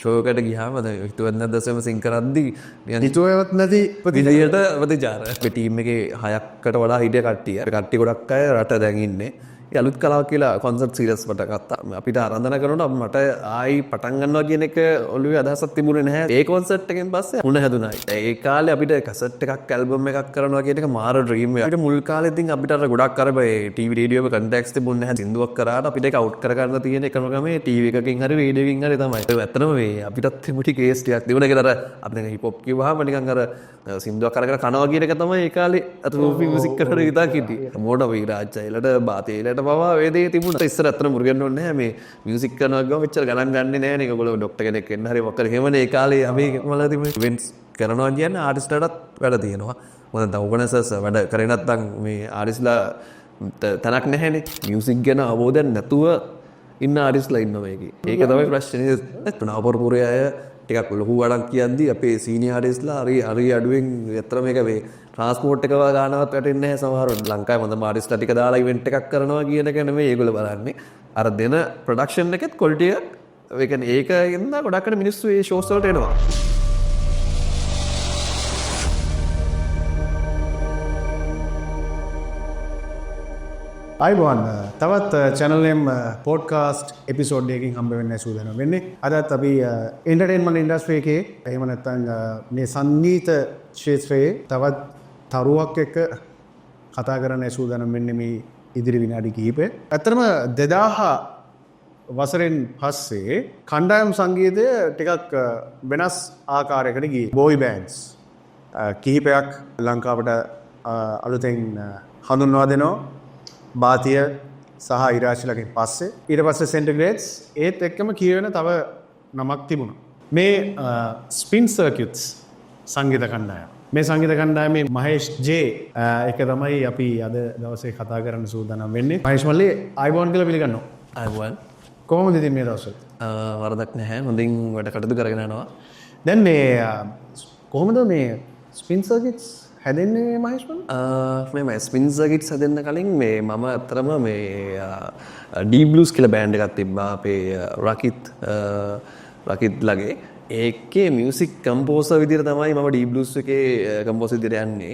ෂෝකට ගියාම හිතුවත් නැද්ද සිං කරද්දී හිතුවවත් නැති විදියට ප්‍රතිචාර. ටීම් එකේ 6කට වඩා හිටිය කට්ටිය ගොඩක් අය රට දැන් ඉන්නේ. අලුත් කලාව කියලා කොන්සර්ට් සීරීස් වට ගත්තා. අපිට ආරාධනා කරනකොට මට ආයි පටන් ගන්නවා කියන එක ඔළුවේ අදහසක් තිබුණේ නැහැ. ඒ කොන්සර්ට් එකෙන් පස්සේ මුණ හැදුනා. ඒ කාලේ අපිට කැසට් එකක් ඇල්බම් එකක් කරනවා කියන එක මාර ඩ්‍රීම් එකක්. අපිට මුල් කාලේ ඉතින් අපිට අර ගොඩක් අර ටීවී රේඩියෝ එක කන්ටැක්ට්ස් තිබුණේ නැහැ. සින්දුවක් කරාට අපිට ඒක අවුට් කරගන්න තියෙන එකම ක්‍රමය ටීවී එකකින් හරි රේඩියෝ එකකින් හරි තමයි. ඒක ඇත්තටම මේ අපිටත් තිබුණි කේස් ටිකක් තිබුණා. ඒකට අර අපිට හිප් හොප් කිව්වහම නිකන් අර සින්දුවක් කරගෙන කනවා කියන එක තමයි ඒ කාලේ අත රූපී මියුසික් කරන විදිහට හිටියේ. මොඩ වීරාජ්ජයිලට බාතේලට පවා වේදේ තිබුණා. ඉස්සර අතන මුර්ගන්න ඕනේ නැහැ. මේ මියුසික් කරනවා ගම මෙච්චර ගණන් ගන්නෙ නැහැ නේ. ඒගොල්ලෝ ડોක්ටර් කෙනෙක් වෙන්න හරි මොකද එහෙමනේ ඒ කාලේ අපි මල තිබුණේ. ඉවෙන්ට්ස් කරනවා කියන්නේ ආටිස්ට්ලටත් වැඩ තියෙනවා. මොකද ඕගනයිසර්ස් වැඩ කරේ නැත්නම් මේ ආටිස්ට්ලා තනක් නැහැනේ. මියුසික් ගැන අවබෝධයක් නැතුව ඉන්න ආටිස්ට්ලා ඉන්නවා මේකේ. ඒක තමයි ප්‍රශ්නේ. නවපරපුරේ අය ටිකක් ලොකු වැඩක් කියද්දි අපේ සීනියර් ආටිස්ට්ලා හරි අඩුවෙන් ඇත්තට මේක මේ ට්‍රාන්ස්පෝර්ට් එකව ගානවත් වැටෙන්නේ නැහැ සමහරවිට. ලංකාවේ හොඳම ආටිස්ට්ලා ටික දාලා ඉවෙන්ට් එකක් කරනවා කියන එක නෙමෙයි ඒගොල්ලෝ බලන්නේ. අර දෙන ප්‍රොඩක්ෂන් එකෙත් ක්වොලිටි එක ඒ කියන්නේ ඒක ඉන්න ගොඩක් අය මිනිස්සු ඒ ෂෝස් වලට එනවා. අයිබෝන් තවත් channel එකෙන් podcast episode එකකින් හම්බ වෙන්න සූදානම් වෙන්නේ. අදත් අපි entertainment industry එකේ එහෙම නැත්නම් මේ සංගීත ක්ෂේත්‍රයේ තවත් තරුවක් එක්ක කතා කරන්න සූදානම් වෙන්නේ මේ ඉදිරි විනාඩි කිහිපේ. ඇත්තටම 2000 වසරෙන් පස්සේ කණ්ඩායම් සංගීතය ටිකක් වෙනස් ආකාරයකට ගියේ. boy bands කිහිපයක් ලංකාවට අලුතෙන් හඳුන්වා දෙනවා. බාතිය සහ ඉරාශිලකින් පස්සේ ඊට පස්සේ සෙන්ටිග්‍රේඩ්ස් ඒත් එක්කම කියවෙන තව නමක් තිබුණා. මේ ස්පින් සර්කියුට්ස් සංගීත කණ්ඩායම. මේ සංගීත කණ්ඩායමේ මහේෂ් ජේ එක තමයි අපි අද දවසේ කතා කරන්න සූදානම් වෙන්නේ. මහේෂ් මල්ලි අයිබෝන් කියලා පිළිගන්නවා. අයිබෝන්. කොහොමද ඉතින් මේ දවස්වල? වරදක් නැහැ. හොඳින් වැඩ කටයුතු කරගෙන යනවා. දැන් මේ කොහොමද මේ ස්පින් සර්කියුට්ස් හැදෙන්නේ මහේෂ් මල්ලි? මේ ස්පින් සර්කියුට්ස් හැදෙන්න කලින් මේ මම අත්‍තරම මේ ඩී බ්ලූස් කියලා බෑන්ඩ් එකක් තිබ්බා අපේ රකිත් ලගේ. ඒකේ මියුසික් කම්පෝසර් විදිහට තමයි මම ඩී බ්ලූස් එකේ කම්පෝසර් විදිහට යන්නේ.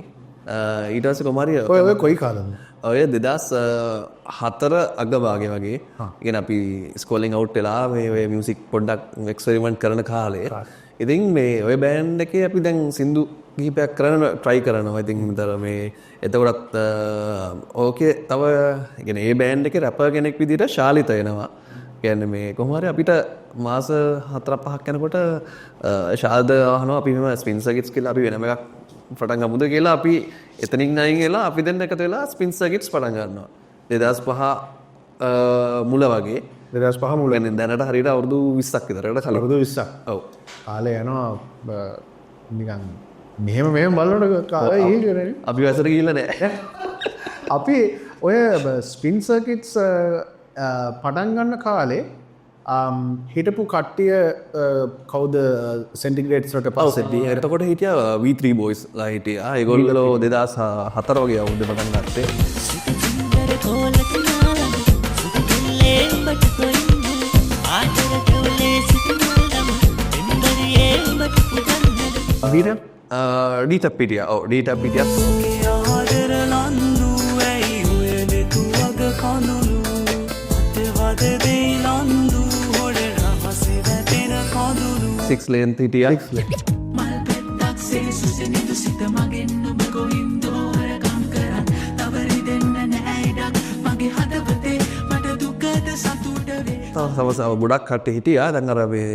ඊට පස්සේ කොමාරිය ඔය කොයි කාලෙද? ඔය 2004 අගභාගයේ වගේ. ඉතින් අපි ස්කෝලින් අවුට් වෙලා මේ මියුසික් පොඩ්ඩක් එක්ස්පෙරිමන්ට් කරන කාලේ. ඉතින් මේ ඔය බෑන්ඩ් එකේ අපි දැන් සින්දු කිහිපයක් කරන්න try කරනවා. ඉතින් විතර මේ එතකොටත් ඕකේ තව يعني ඒ බෑන්ඩ් එකේ රැපර් කෙනෙක් විදිහට ශාලිත එනවා. කියන්නේ මේ කොහොම හරි අපිට මාස 4-5ක් යනකොට ශාල්ද අහනවා අපි මෙහෙම ස්පින් සර්කිට්ස් කියලා අපි වෙනම එකක් පටන් ගමුද කියලා අපි එතනින් නයින් එලා අපි දෙන්න එකතු වෙලා ස්පින් සර්කිට්ස් පටන් ගන්නවා. 2005 මුල වගේ 2005 මුල වෙන දැනට හරියට අවුරුදු 20ක් විතරකට කලින්. අවුරුදු 20ක්. ඔව්. කාලේ යනවා නිකන් මෙහෙම බලනකොට කාලේ ඊළඟ අපි වැසට ගිහිල්ලා නැහැ. අපි ඔය ස්පින් සර්කිට්ස් පටන් ගන්න කාලේ හිටපු කට්ටිය කවුද සෙන්ටිග්‍රේඩ්ස් වලට පස්සේ එතකොට හිටියා V3 boys ලා හිටියා. ඒගොල්ලෝ 2004 වගේ අවුරුද්ද පටන් ගත්තේ. වීර ඩීටප් හිටියා. ඔව් ඩීටප් හිටියා. Six length හිටියා. තව ගොඩක් කට්ටිය හිටියා. දැන් අර මේ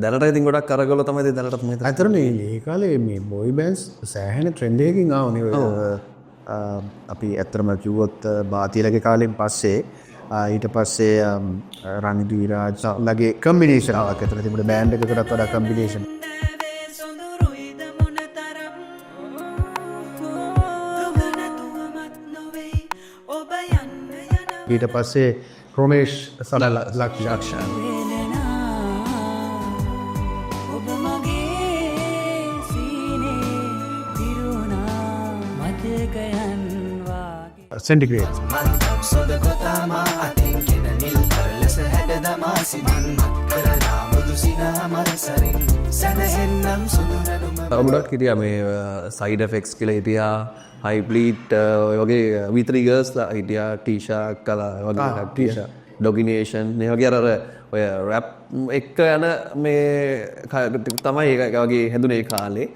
දැනට ඉතින් ගොඩක් අරගල තමයි දැනටත් මේ. ඇත්තටම මේ කාලේ මේ බොයි බෑන්ඩ්ස් සෑහෙන ට්‍රෙන්ඩ් එකකින් ආවනේ. අපි ඇත්තටම කිව්වොත් බාතිලගේ කාලෙන් පස්සේ ඊට පස්සේ රනිදු විරාජ් ලගේ කම්බිනේෂන් එකක් අතර තිබුණ බෑන්ඩ් එකකටත් වඩා කම්බිනේෂන්. ඊට පස්සේ රොමේෂ් ලක්ෂණ සෙන්ටිග්‍රේඩ් සොඳ කොතාමා අතින් කෙන නිල් කරලස හැඩ දමා සිමන් මත් කරලා මුදු ගොඩක් හිටියා මේ සයිඩ් එෆෙක්ට්ස් කියලා හිටියා හයිබ්ලිඩ් ඔය වගේ V3 ගර්ල්ස්ලා හිටියා ටීෂා කලා වගේ ටීෂා ඩොගිනේෂන් මේ වගේ අර ඔය රැප් එක්ක යන මේ තමයි ඒක වගේ හැදුනේ ඒ කාලේ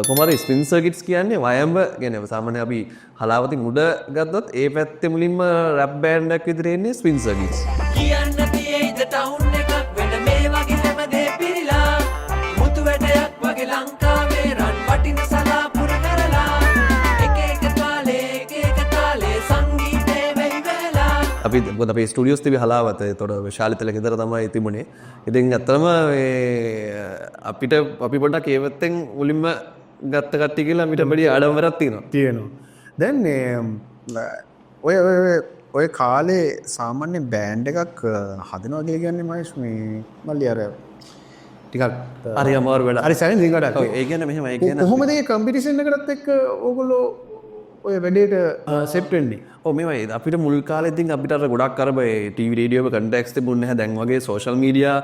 කොහමද ස්පින් සර්කිට්ස් කියන්නේ වයඹ කියන්නේ සාමාන්‍යයෙන් අපි හලාවතින් උඩ ගත්තොත් ඒ පැත්තේ මුලින්ම රැප් බෑන්ඩ් එකක් විතර එන්නේ ස්පින් සර්කිට්ස් කියන්න තියෙයිද ටවුන් එකක් වෙන මේ වගේ හැමදේ පිරීලා මුතු වැඩයක් වගේ ලංකාවේ රන් වටින සලාපුර කරලා එක එක තාලේ සංගීතේ වෙයි වෙලා අපි මොකද අපේ ස්ටුඩියෝස් තිබි හලාවත ඒතොර ශාලිතල ගෙදර තමයි තිබුණේ ඉතින් ඇත්තටම අපිට අපි පොඩ්ඩක් ඒ පැත්තෙන් මුලින්ම ගත්ත කට්ටිය කියලා අපිට බඩි ආඩම්බරයක් තියෙනවා දැන් ඔය කාලේ සාමාන්‍ය බෑන්ඩ් එකක් හදනවා කියලා කියන්නේ මහේෂ් මේ මල්ලි අර ටිකක් හරි අමාරු වැඩ හරි සැලෙන් දිගට ඔව් ඒ කියන්නේ මෙහෙම ඒ කියන්නේ කොහොමද මේ කම්පිටිෂන් එකකටත් එක්ක ඕගොල්ලෝ ඔය වැඩේට සෙට් වෙන්නේ ඔව් මේවයි අපිට මුල් කාලේ ඉතින් අපිට අර ගොඩක් අර මේ ටීවී රේඩියෝ එක කන්ටැක්ට්ස් තිබුණේ නැහැ දැන් වගේ සෝෂල් මීඩියා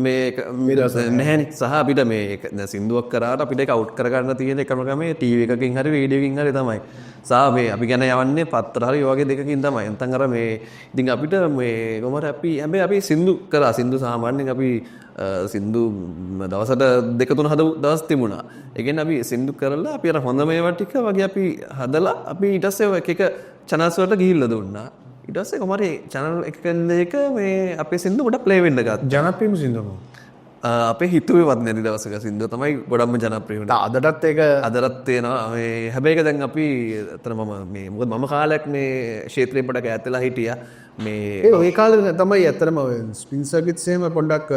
මේ නැහැනේ සහ අපිට මේ සින්දුවක් කරාට අපිට ඒක අවුට් කරගන්න තියෙන එකම ක්‍රමය ටීවී එකකින් හරි රේඩියෝ එකකින් හරි තමයි සහ මේ අපි ගැන යවන්නේ පත්‍ර හරි වගේ දෙකකින් තමයි නැත්නම් අර මේ ඉතින් අපිට මේ කොහමද අපි හැබැයි අපි සින්දු කරා සින්දු සාමාන්‍යයෙන් අපි සින්දු දවසට 2-3 හදපු දවස් තිබුණා. ඒ කියන්නේ අපි සින්දු කරලා අපි අර හොඳ මේවා ටික වගේ අපි හදලා අපි ඊට පස්සේ එක එක channels වලට ගිහිල්ලා දුන්නා. ඊට පස්සේ කොහමද channel එක මේ අපේ සින්දු ගොඩක් ප්ලේ වෙන්න ගත්තා. ජනප්‍රියම සින්දුව අපේ හිතුවේවත් නැති දවසක සින්දුව තමයි ගොඩක්ම ජනප්‍රිය වුණේ. අදටත් ඒක අදටත් තියෙනවා. මේ හැබැයි ඒක දැන් අපි අතන මම මේ මොකද මම කාලයක් මේ ක්ෂේත්‍රයෙන් පොඩක් ඈත් වෙලා හිටියා. මේ ඔය කාලේ තමයි ඇත්තටම ස්පින් සර්කිට්ස් එහෙම පොඩ්ඩක්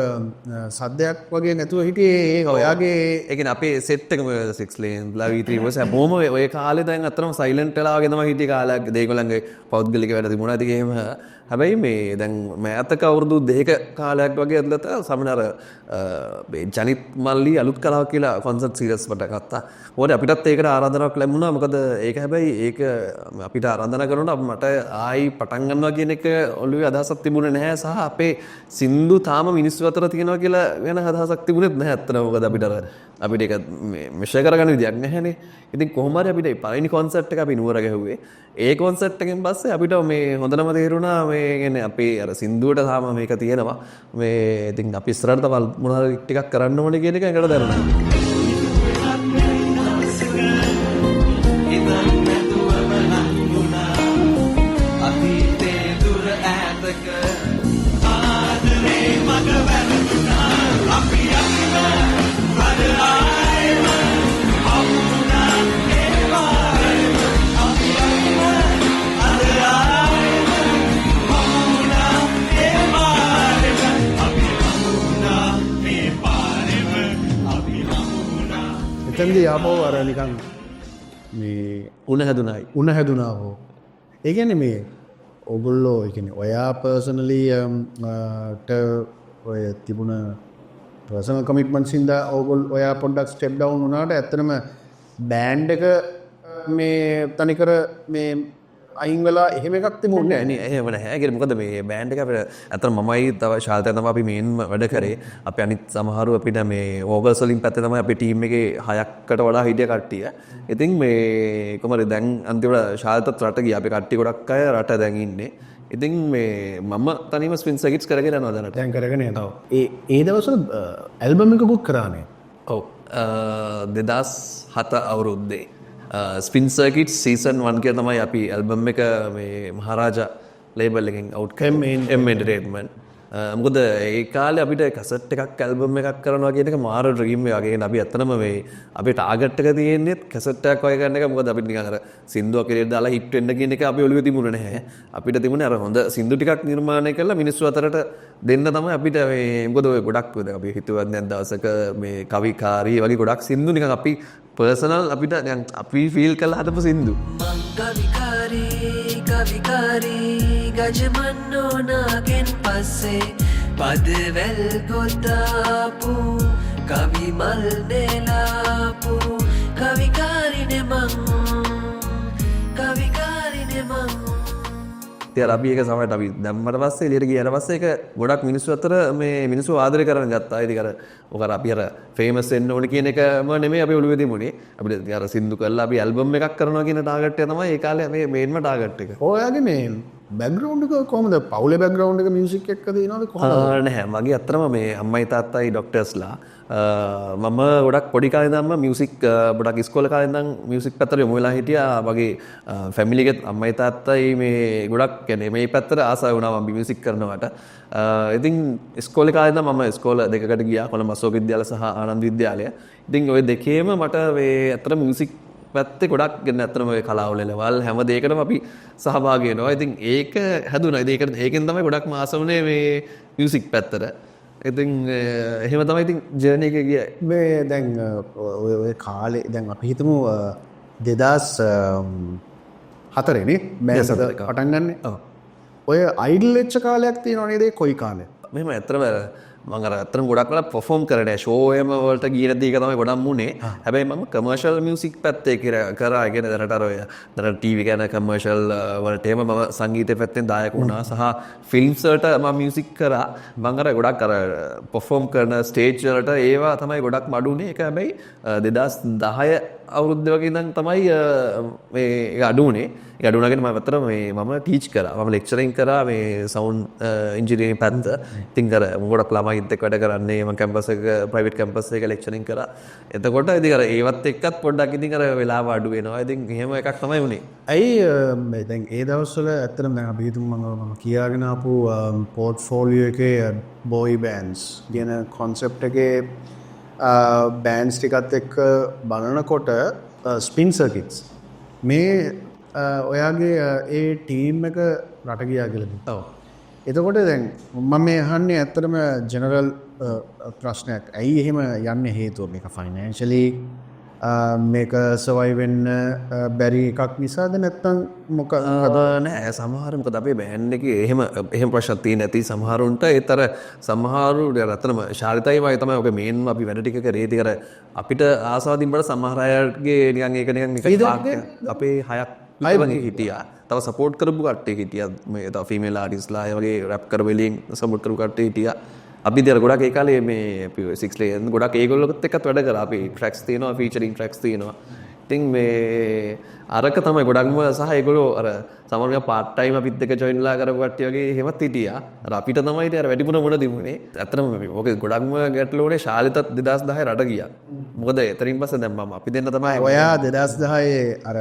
සද්දයක් වගේ නැතුව හිටියේ ඒක ඔයාගේ ඒ කියන්නේ අපේ සෙට් එකම 6 lane V3 වස් හැමෝම ඔය කාලේ දැන් අතරම සයිලන්ට් වෙලා වගේ තමයි හිටියේ කාලයක් දෙයගොල්ලන්ගේ පෞද්ගලික වැඩ තිබුණා. ඉතින් එහෙම හැබැයි මේ දැන් මෑතක අවුරුදු 2ක කාලයක් වගේ ඇතුළත සමහර මේ ජනිත් මල්ලි අලුත් කලාව කියලා කොන්සර්ට් සීරීස් වට ගත්තා. ඕනේ අපිටත් ඒකට ආරාධනාවක් ලැබුණා. මොකද ඒක හැබැයි ඒක අපිට ආරාධනා කරනකොට මට ආයි පටන් ගන්නවා කියන එක ඔළුවේ අදහසක් තිබුණේ නැහැ සහ අපේ සින්දු තාම මිනිස්සු අතර තියෙනවා කියලා වෙන අදහසක් තිබුණෙත් නැහැ අත්තන. මොකද අපිට ඒක මෙෂර් කරගන්න විදියක් නැහැනේ. ඉතින් කොහොම හරි අපිට පළවෙනි කොන්සර්ට් එක අපි නුවර ගැහුවේ. ඒ කොන්සර්ට් එකෙන් පස්සේ අපිට මේ හොඳනම තේරුණා මේ කියන්නේ අපේ අර සින්දුවට තාම මේක තියෙනවා. මේ ඉතින් අපි ඉස්සරහට තව මොනවාරි ටිකක් කරන්න ඕනේ කියන එක එකට දැනුණා. එතනදී ආපහු අර නිකන් මේ උණ හැදුනා හෝ ඒ කියන්නේ මේ ඔගොල්ලෝ ඒ කියන්නේ ඔයා පර්සනලි ඔය තිබුණ පර්සනල් කමිට්මන්ට්ස් හින්දා ඔයා පොඩ්ඩක් ස්ටෙප් ඩවුන් වුණාට ඇත්තටම බෑන්ඩ් එක මේ තනිකර මේ අයින් වෙලා එහෙම එකක් තිබුණේ නැහැ නේ. එහෙම නැහැ. ඒකේ මොකද මේ බෑන්ඩ් එක අපිට අතන මමයි තව ශාල්තය තමයි අපි මේන් වැඩ කරේ. අපි අනිත් සමහරු අපිට මේ ඕගස් වලින් පැත්තේ තමයි අපේ ටීම් එකේ 6කට වඩා හිටිය කට්ටිය. ඉතින් මේ කොහමද දැන් අන්තිමට ශාල්තත් රට ගියා. අපි කට්ටිය ගොඩක් අය රට දැන් ඉන්නේ. ඉතින් මේ මම තනියම ස්පින් සර්කිට්ස් කරගෙන යනවා දැනට. දැන් කරගෙන යනවා. ඒ දවස්වල ඇල්බම් එකකුත් කරානේ. ඔව් 2007 අවුරුද්දේ ස්පින් සර්කිට් සීසන් 1 කියලා තමයි අපි ඇල්බම් එක මේ මහරජා ලේබල් එකෙන් අවුට් කරේ M Entertainment. මොකද ඒ කාලේ අපිට කැසට් එකක් ඇල්බම් එකක් කරනවා කියන එක මාර ඩ්‍රීම් එකක්. ඒ කියන්නේ අපි ඇත්තනම මේ අපේ ටාගට් එක තියෙන්නේ කැසට් එකක් වගේ ගන්න එක. මොකද අපිට නිකන් අර සින්දුවක් එළියට දාලා හිට් වෙන්න කියන එක අපි ඔළුවේ තිබුණේ නැහැ. අපිට තිබුණේ අර හොඳ සින්දු ටිකක් නිර්මාණය කරලා මිනිස්සු අතරට දෙන්න තමයි අපිට මේ මොකද ඔය ගොඩක් අපි හිතුවත් නැත් දවසක මේ කවිකාරී වගේ ගොඩක් සින්දු නිකන් අපි පර්සනල් අපිට දැන් අපි ෆීල් කරලා හදපු සින්දු. කවිකාරී ගජමන්නෝනාගෙන් පස්සේ පදවැල් ගොතාපු කවිමල් නෙලාපු කවිකාරිනෙ මං ඉතින් අපි ඒක සමහරට අපි දැම්මට පස්සේ එළියට ගියාට පස්සේ ඒක ගොඩක් මිනිස්සු අතර මේ මිනිස්සු ආදරය කරගෙන ගත්තා. ඉතින් අර ඔක අපි අර ෆේමස් වෙන්න ඕනේ කියන එකම නෙමෙයි අපි ඔළුවේ තිබුණේ. අපිට අර සින්දු කරලා අපි ඇල්බම් එකක් කරනවා කියන ටාගට් එක තමයි ඒ කාලේ මේ මේන්ම ටාගට් එක. ඔයාගේ මේ බැක්ග්‍රවුන්ඩ් එක කොහොමද? පවුලේ බැක්ග්‍රවුන්ඩ් එක මියුසික් එක්ක තියෙනවද කොහොමද? නැහැ මගේ අත්‍තරම මේ අම්මයි තාත්තයි ඩොක්ටර්ස්ලා මම ගොඩක් පොඩි කාලේ ඉඳන්ම මියුසික් ගොඩක් ඉස්කෝලේ කාලේ ඉඳන් මියුසික් පැත්තට යොමු වෙලා හිටියා. මගේ ෆැමිලි එකෙත් අම්මයි තාත්තයි මේ ගොඩක් කියන්නේ මේ පැත්තට ආසාව වුණා මම මියුසික් කරනවට. ඉතින් ඉස්කෝලේ කාලේ ඉඳන් මම ඉස්කෝල දෙකකට ගියා. කොළඹ අශෝක විද්‍යාලය සහ ආනන්ද විද්‍යාලය. ඉතින් ওই දෙකේම මට මේ අතර මියුසික් පැත්තේ ගොඩක් ගන්න ඇත්තටම ඔය කලාවල ලෙවල් හැම දෙයකටම අපි සහභාගී වෙනවා. ඉතින් ඒක හැදුණා. ඉතින් ඒකෙන් තමයි ගොඩක්ම ආස වුණේ මේ මියුසික් පැත්තට. ඉතින් එහෙම තමයි ඉතින් ජර්නි එක ගියේ. මේ දැන් ඔය කාලේ දැන් අපි හිතමු 2004 නේ බෑන්ඩ් එක පටන් ගන්න. ඔය අයිඩල් වෙච්ච කාලයක් තියෙනව නේද? කොයි කාලේ? මෙහෙම ඇත්තටම මම අර ඇත්තටම ගොඩක් වෙලා perform කරේ ෂෝ එකම වලට ගියන දේ එක තමයි ගොඩක් මුනේ. හැබැයි මම කමර්ෂල් මියුසික් පැත්තේ කරා. ඒ කියන්නේ දැනට අර ඔය දැනට ටීවී ගැන කමර්ෂල් වලට එහෙම මම සංගීතය පැත්තෙන් දායක වුණා. සහ ෆිල්ම්ස් වලට මම මියුසික් කරා. මම අර ගොඩක් අර perform කරන ස්ටේජ් වලට ඒවා තමයි ගොඩක් මඩුනේ. ඒක හැබැයි 2010 අවුරුද්ද වගේ ඉඳන් තමයි මේ ඒක අඩු වුණේ. ඒක අඩු වුණාගෙන මම අතර මේ මම ටීච් කරා. මම ලෙක්චරින් කරා මේ සවුන්ඩ් ඉන්ජිනියරින් පැත්ත. ඉතින් අර ගොඩක් ළමයිත් එක්ක වැඩ කරන්නේ මම කැම්පස් එක ප්‍රයිවට් කැම්පස් එක ලෙක්චරින් කරා. එතකොට ඉතින් අර ඒවත් එක්කත් පොඩ්ඩක් ඉතින් අර වෙලාව අඩු වෙනවා. ඉතින් එහෙම එකක් තමයි වුණේ. ඇයි දැන් ඒ දවස්වල ඇත්තටම දැන් අපි හිතමු මම කියාගෙන ආපු පෝර්ට්ෆෝලියෝ එකේ බෝයි බෑන්ඩ්ස් කියන කොන්සෙප්ට් එකේ බෑන්ඩ්ස් ටිකත් එක්ක බලනකොට ස්පින් සර්කිට්ස් මේ ඔයාගේ ඒ ටීම් එක රට ගියා කියලා. ඔව්. එතකොට දැන් මම මේ අහන්නේ ඇත්තටම ජෙනරල් ප්‍රශ්නයක්. ඇයි එහෙම යන්නේ හේතුව? මේක ෆයිනෑන්ෂලි මේක සර්වයිව් වෙන්න බැරි එකක් නිසාද නැත්නම් මොකද? නෑ සමහර මොකද අපේ බෑන්ඩ් එකේ එහෙම ප්‍රශ්නක් තියෙන ඇති සමහරුන්ට. ඒතර සමහරු රතනම ශාරිතයි වගේ තමයි ඔක මේන් අපි වැඩ ටික කරේ. ඉතින් අර අපිට ආසාව තිබ්බට සමහර අයගේ නිකන් ඒක නිකන් අපේ 6ක් වගේ හිටියා. තව සපෝට් කරපු කට්ටිය හිටියා. මේ තව ෆීමේල් ආටිස්ට්ලා ඒ වගේ රැප් කරවෙලින් සපෝට් කරපු කට්ටිය හිටියා. අපි ඉතින් ගොඩක් ඒ කාලේ මේ අපි 6 ලේයර් ගොඩක් ඒගොල්ලොත් එක්කත් වැඩ කරා. අපි ට්‍රැක්ස් තියෙනවා, ෆීචරින් ට්‍රැක්ස් තියෙනවා. ඉතින් මේ අරක තමයි ගොඩක්ම සහ ඒගොල්ලෝ අර සමහරවිට පාර්ට් ටයිම් අපිත් එක්ක ජොයින්ලා කරපු කට්ටිය වගේ එහෙමත් හිටියා. අර අපිට තමයි ඉතින් අර වැඩිපුර මොන දිමුනේ. ඇත්තටම ඕක ගොඩක්ම ගැටලුවනේ ශාලිතත් 2010 රට ගියා. මොකද එතනින් පස්සේ දැන් මම අපි දෙන්න තමයි ඔයා 2010 අර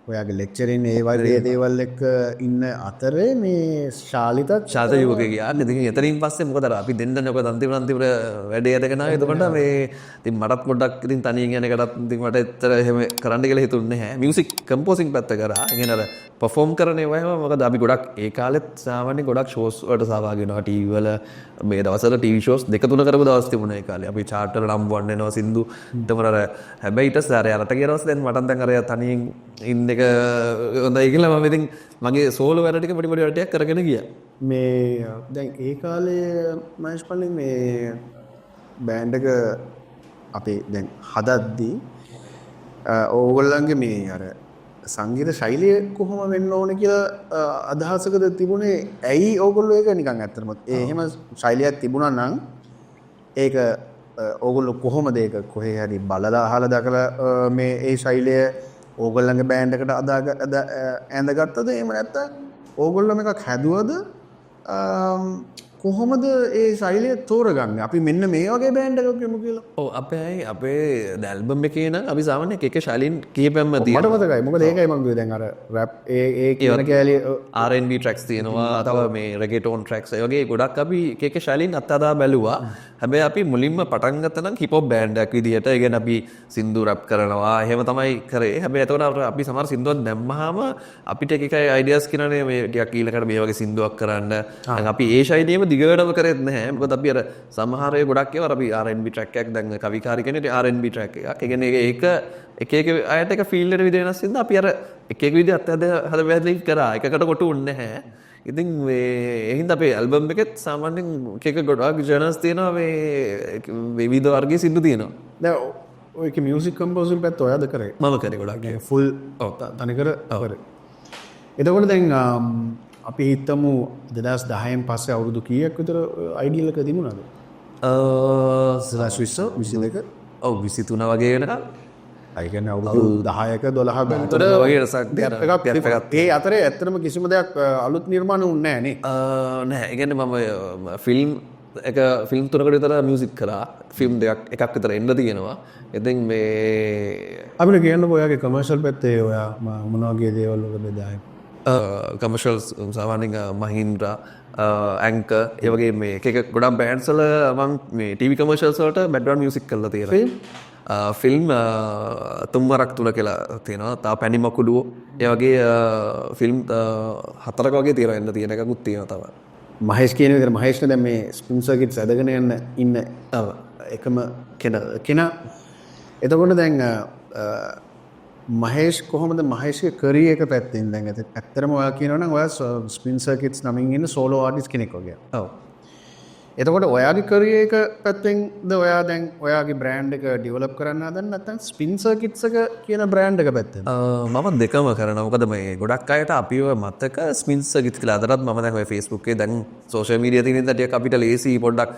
ඔයාගේ ලෙක්චරින් ඒ වගේ දේවල් එක්ක ඉන්න අතරේ මේ ශාලිතත් ශාත යුවකේ ගියා. ඉතින් එතනින් පස්සේ මොකද අර අපි දෙන්නනේ ඔක අන්තිම වැඩේ අරගෙන ආවේ. එතකොට මේ ඉතින් මටත් පොඩ්ඩක් ඉතින් තනියෙන් යන එකටත් ඉතින් මට ඇත්තට එහෙම කරන්න කියලා හිතුන්නේ නැහැ. මියුසික් කම්පෝසින් පැත්ත කරා. ඒ කියන්නේ අර perform කරන ඒවා එහෙම මොකද අපි ගොඩක් ඒ කාලෙත් සාමාන්‍යයෙන් ගොඩක් ෂෝස් වලට සහභාගී වෙනවා. ටීවී වල මේ දවස්වල ටීවී ෂෝස් 2-3 කරපු දවස් තිබුණා ඒ කාලේ. අපි චාට් වල නම් වන් වෙනවා සින්දු. එතකොට අර හැබැයි ඊට පස්සේ අර යරට ගියරස් දැන් මටත් දැන් අර තනියෙන් ඉන්න එක හොඳයි කියලා මම ඉතින් මගේ සෝලෝ වැඩ ටික පොඩි වැඩ කරගෙන ගියා. මේ දැන් ඒ කාලේ මහේෂ් පල්ලි මේ බෑන්ඩ් එක අපේ දැන් හදද්දී ඕගොල්ලන්ගේ මේ අර සංගීත ශෛලිය කොහොම වෙන්න ඕන කියලා අදහසකද තිබුණේ? ඇයි ඕගොල්ලෝ ඒක නිකන් ඇත්තටම එහෙම ශෛලියක් තිබුණා නම් ඒක ඕගොල්ලෝ කොහොමද ඒක කොහේ හරි බලලා අහලා දැකලා මේ ඒ ශෛලිය ඕගොල්ලන්ගේ බෑන්ඩ් එකට ඇඳගත්තද? එහෙම නැත්නම් ඕගොල්ලෝ මේකක් හැදුවද? කොහොමද ඒ ශෛලිය තෝරගන්නේ? අපි මෙන්න මේ වගේ බෑන්ඩ් එකක් යමු කියලා. ඔව් අපේ ඇල්බම් එකේ නම් අපි සාමාන්‍යයෙන් එක ශෛලීන් කීපෙන්ම තියෙනවා. මට මතකයි. මොකද ඒකයි මම කිව්වේ දැන් අර රැප් ඒ කියන කැලිය R&B tracks තියෙනවා. තව මේ reggaeton tracks ඒ වගේ ගොඩක් අපි එක ශෛලීන් අත්හදා බැලුවා. හැබැයි අපි මුලින්ම පටන් ගත්තා නම් hip hop බෑන්ඩ් එකක් විදිහට. ඒ කියන්නේ අපි සින්දු රැප් කරනවා. එහෙම තමයි කරේ. හැබැයි එතකොට අපි සමහර සින්දුවක් දැම්මහම අපිට එක අයිඩියාස් කියනනේ මේ ටිකක් ඊළඟට මේ වගේ සින්දුවක් කරන්න. දැන් අපි ඒ ශෛලියෙම දිගටම කරෙත් නැහැ. මොකද අපි අර සමහර ඒ ගොඩක් ඒවා අපි R&B track එකක් දැන් කවිකාරී කියන්නේ R&B track එකක්. ඒ කියන්නේ ඒක එක අයට එක ෆීල් එකට විදිහ වෙනස් වෙනවා. අපි අර එක විදිහ හදවැදලි කරා. එකකට කොටු වෙන්නේ නැහැ. ඉතින් මේ එහෙනම් අපේ ඇල්බම් එකෙත් සාමාන්‍යයෙන් එක ගොඩක් ජර්නල්ස් තියෙනවා. මේ විවිධ වර්ගයේ සින්දු තියෙනවා. දැන් ඔයක මියුසික් කම්පෝසින් පැත්ත ඔයාද කරේ? මම කරේ ගොඩක්. ෆුල් තනිකර කරේ. එතකොට දැන් අපි හිතමු 2010න් පස්සේ අවුරුදු කීයක් විතර අයිඩියල් එක තිබුණාද? 2022 ඔව් 23 වගේ වෙනකම් ඒ කියන්නේ අවුරුදු 10ක 12ක අතර වගේ රසක් ඒ අතරේ ඇත්තටම කිසිම දෙයක් අලුත් නිර්මාණ වුණේ නැහැ නේ. නැහැ. ඒ කියන්නේ මම ෆිල්ම් ෆිල්ම් 3කට විතර මියුසික් කරා. ෆිල්ම් එකක් විතර එන්න තියෙනවා. ඉතින් මේ අපිට කියන්නකෝ ඔයාගේ කමර්ෂල් පැත්තේ ඔයා මොන වගේ දේවල් වලද බෙදායි? කමර්ෂල්ස් සාමාන්‍යයෙන් මහින්ද්‍රා ඇංකර් ඒ වගේ මේ එක ගොඩක් බෑන්ඩ්ස් වල මම මේ ටීවී කමර්ෂල්ස් වලට බෑක්ග්‍රවුන්ඩ් මියුසික් කරලා තියෙනවා. ෆිල්ම් තුම්වරක් තුන කියලා තියෙනවා. තා පැණි මකුඩුව ඒ වගේ ෆිල්ම් 4ක වගේ තියෙනවා එන්න තියෙන එකකුත් තියෙනවා තව. මහේෂ් කියන විදිහට මහේෂ්නේ දැන් මේ ස්පින් සර්කිට්ස් ඇදගෙන යන්න ඉන්න එකම කෙනා. එතකොට දැන් මහේෂ් කොහොමද මහේෂ්ගේ කරියර් එක පැත්තෙන් දැන් ඇත්තටම ඔයා කියනවා නම් ඔයා ස්පින් සර්කිට්ස් නමින් ඉන්න සෝලෝ ආටිස්ට් කෙනෙක් වගේ. ඔව්. එතකොට ඔයාගේ කරියර් එක පැත්තෙන්ද ඔයා දැන් ඔයාගේ බ්‍රෑන්ඩ් එක ඩෙවලොප් කරන්න හදන්නේ නැත්නම් ස්පින් සර්කිට්ස් එක කියන බ්‍රෑන්ඩ් එක පැත්තෙන්? මම දෙකම කරනවා. මොකද මේ ගොඩක් අයට අපිව මතක ස්පින් සර්කිට්ස් කියලා. අදටත් මම දැන් ඔය Facebook එකේ දැන් සෝෂල් මීඩියා තියෙන ඉඳන් ටික අපිට ලේසි පොඩ්ඩක්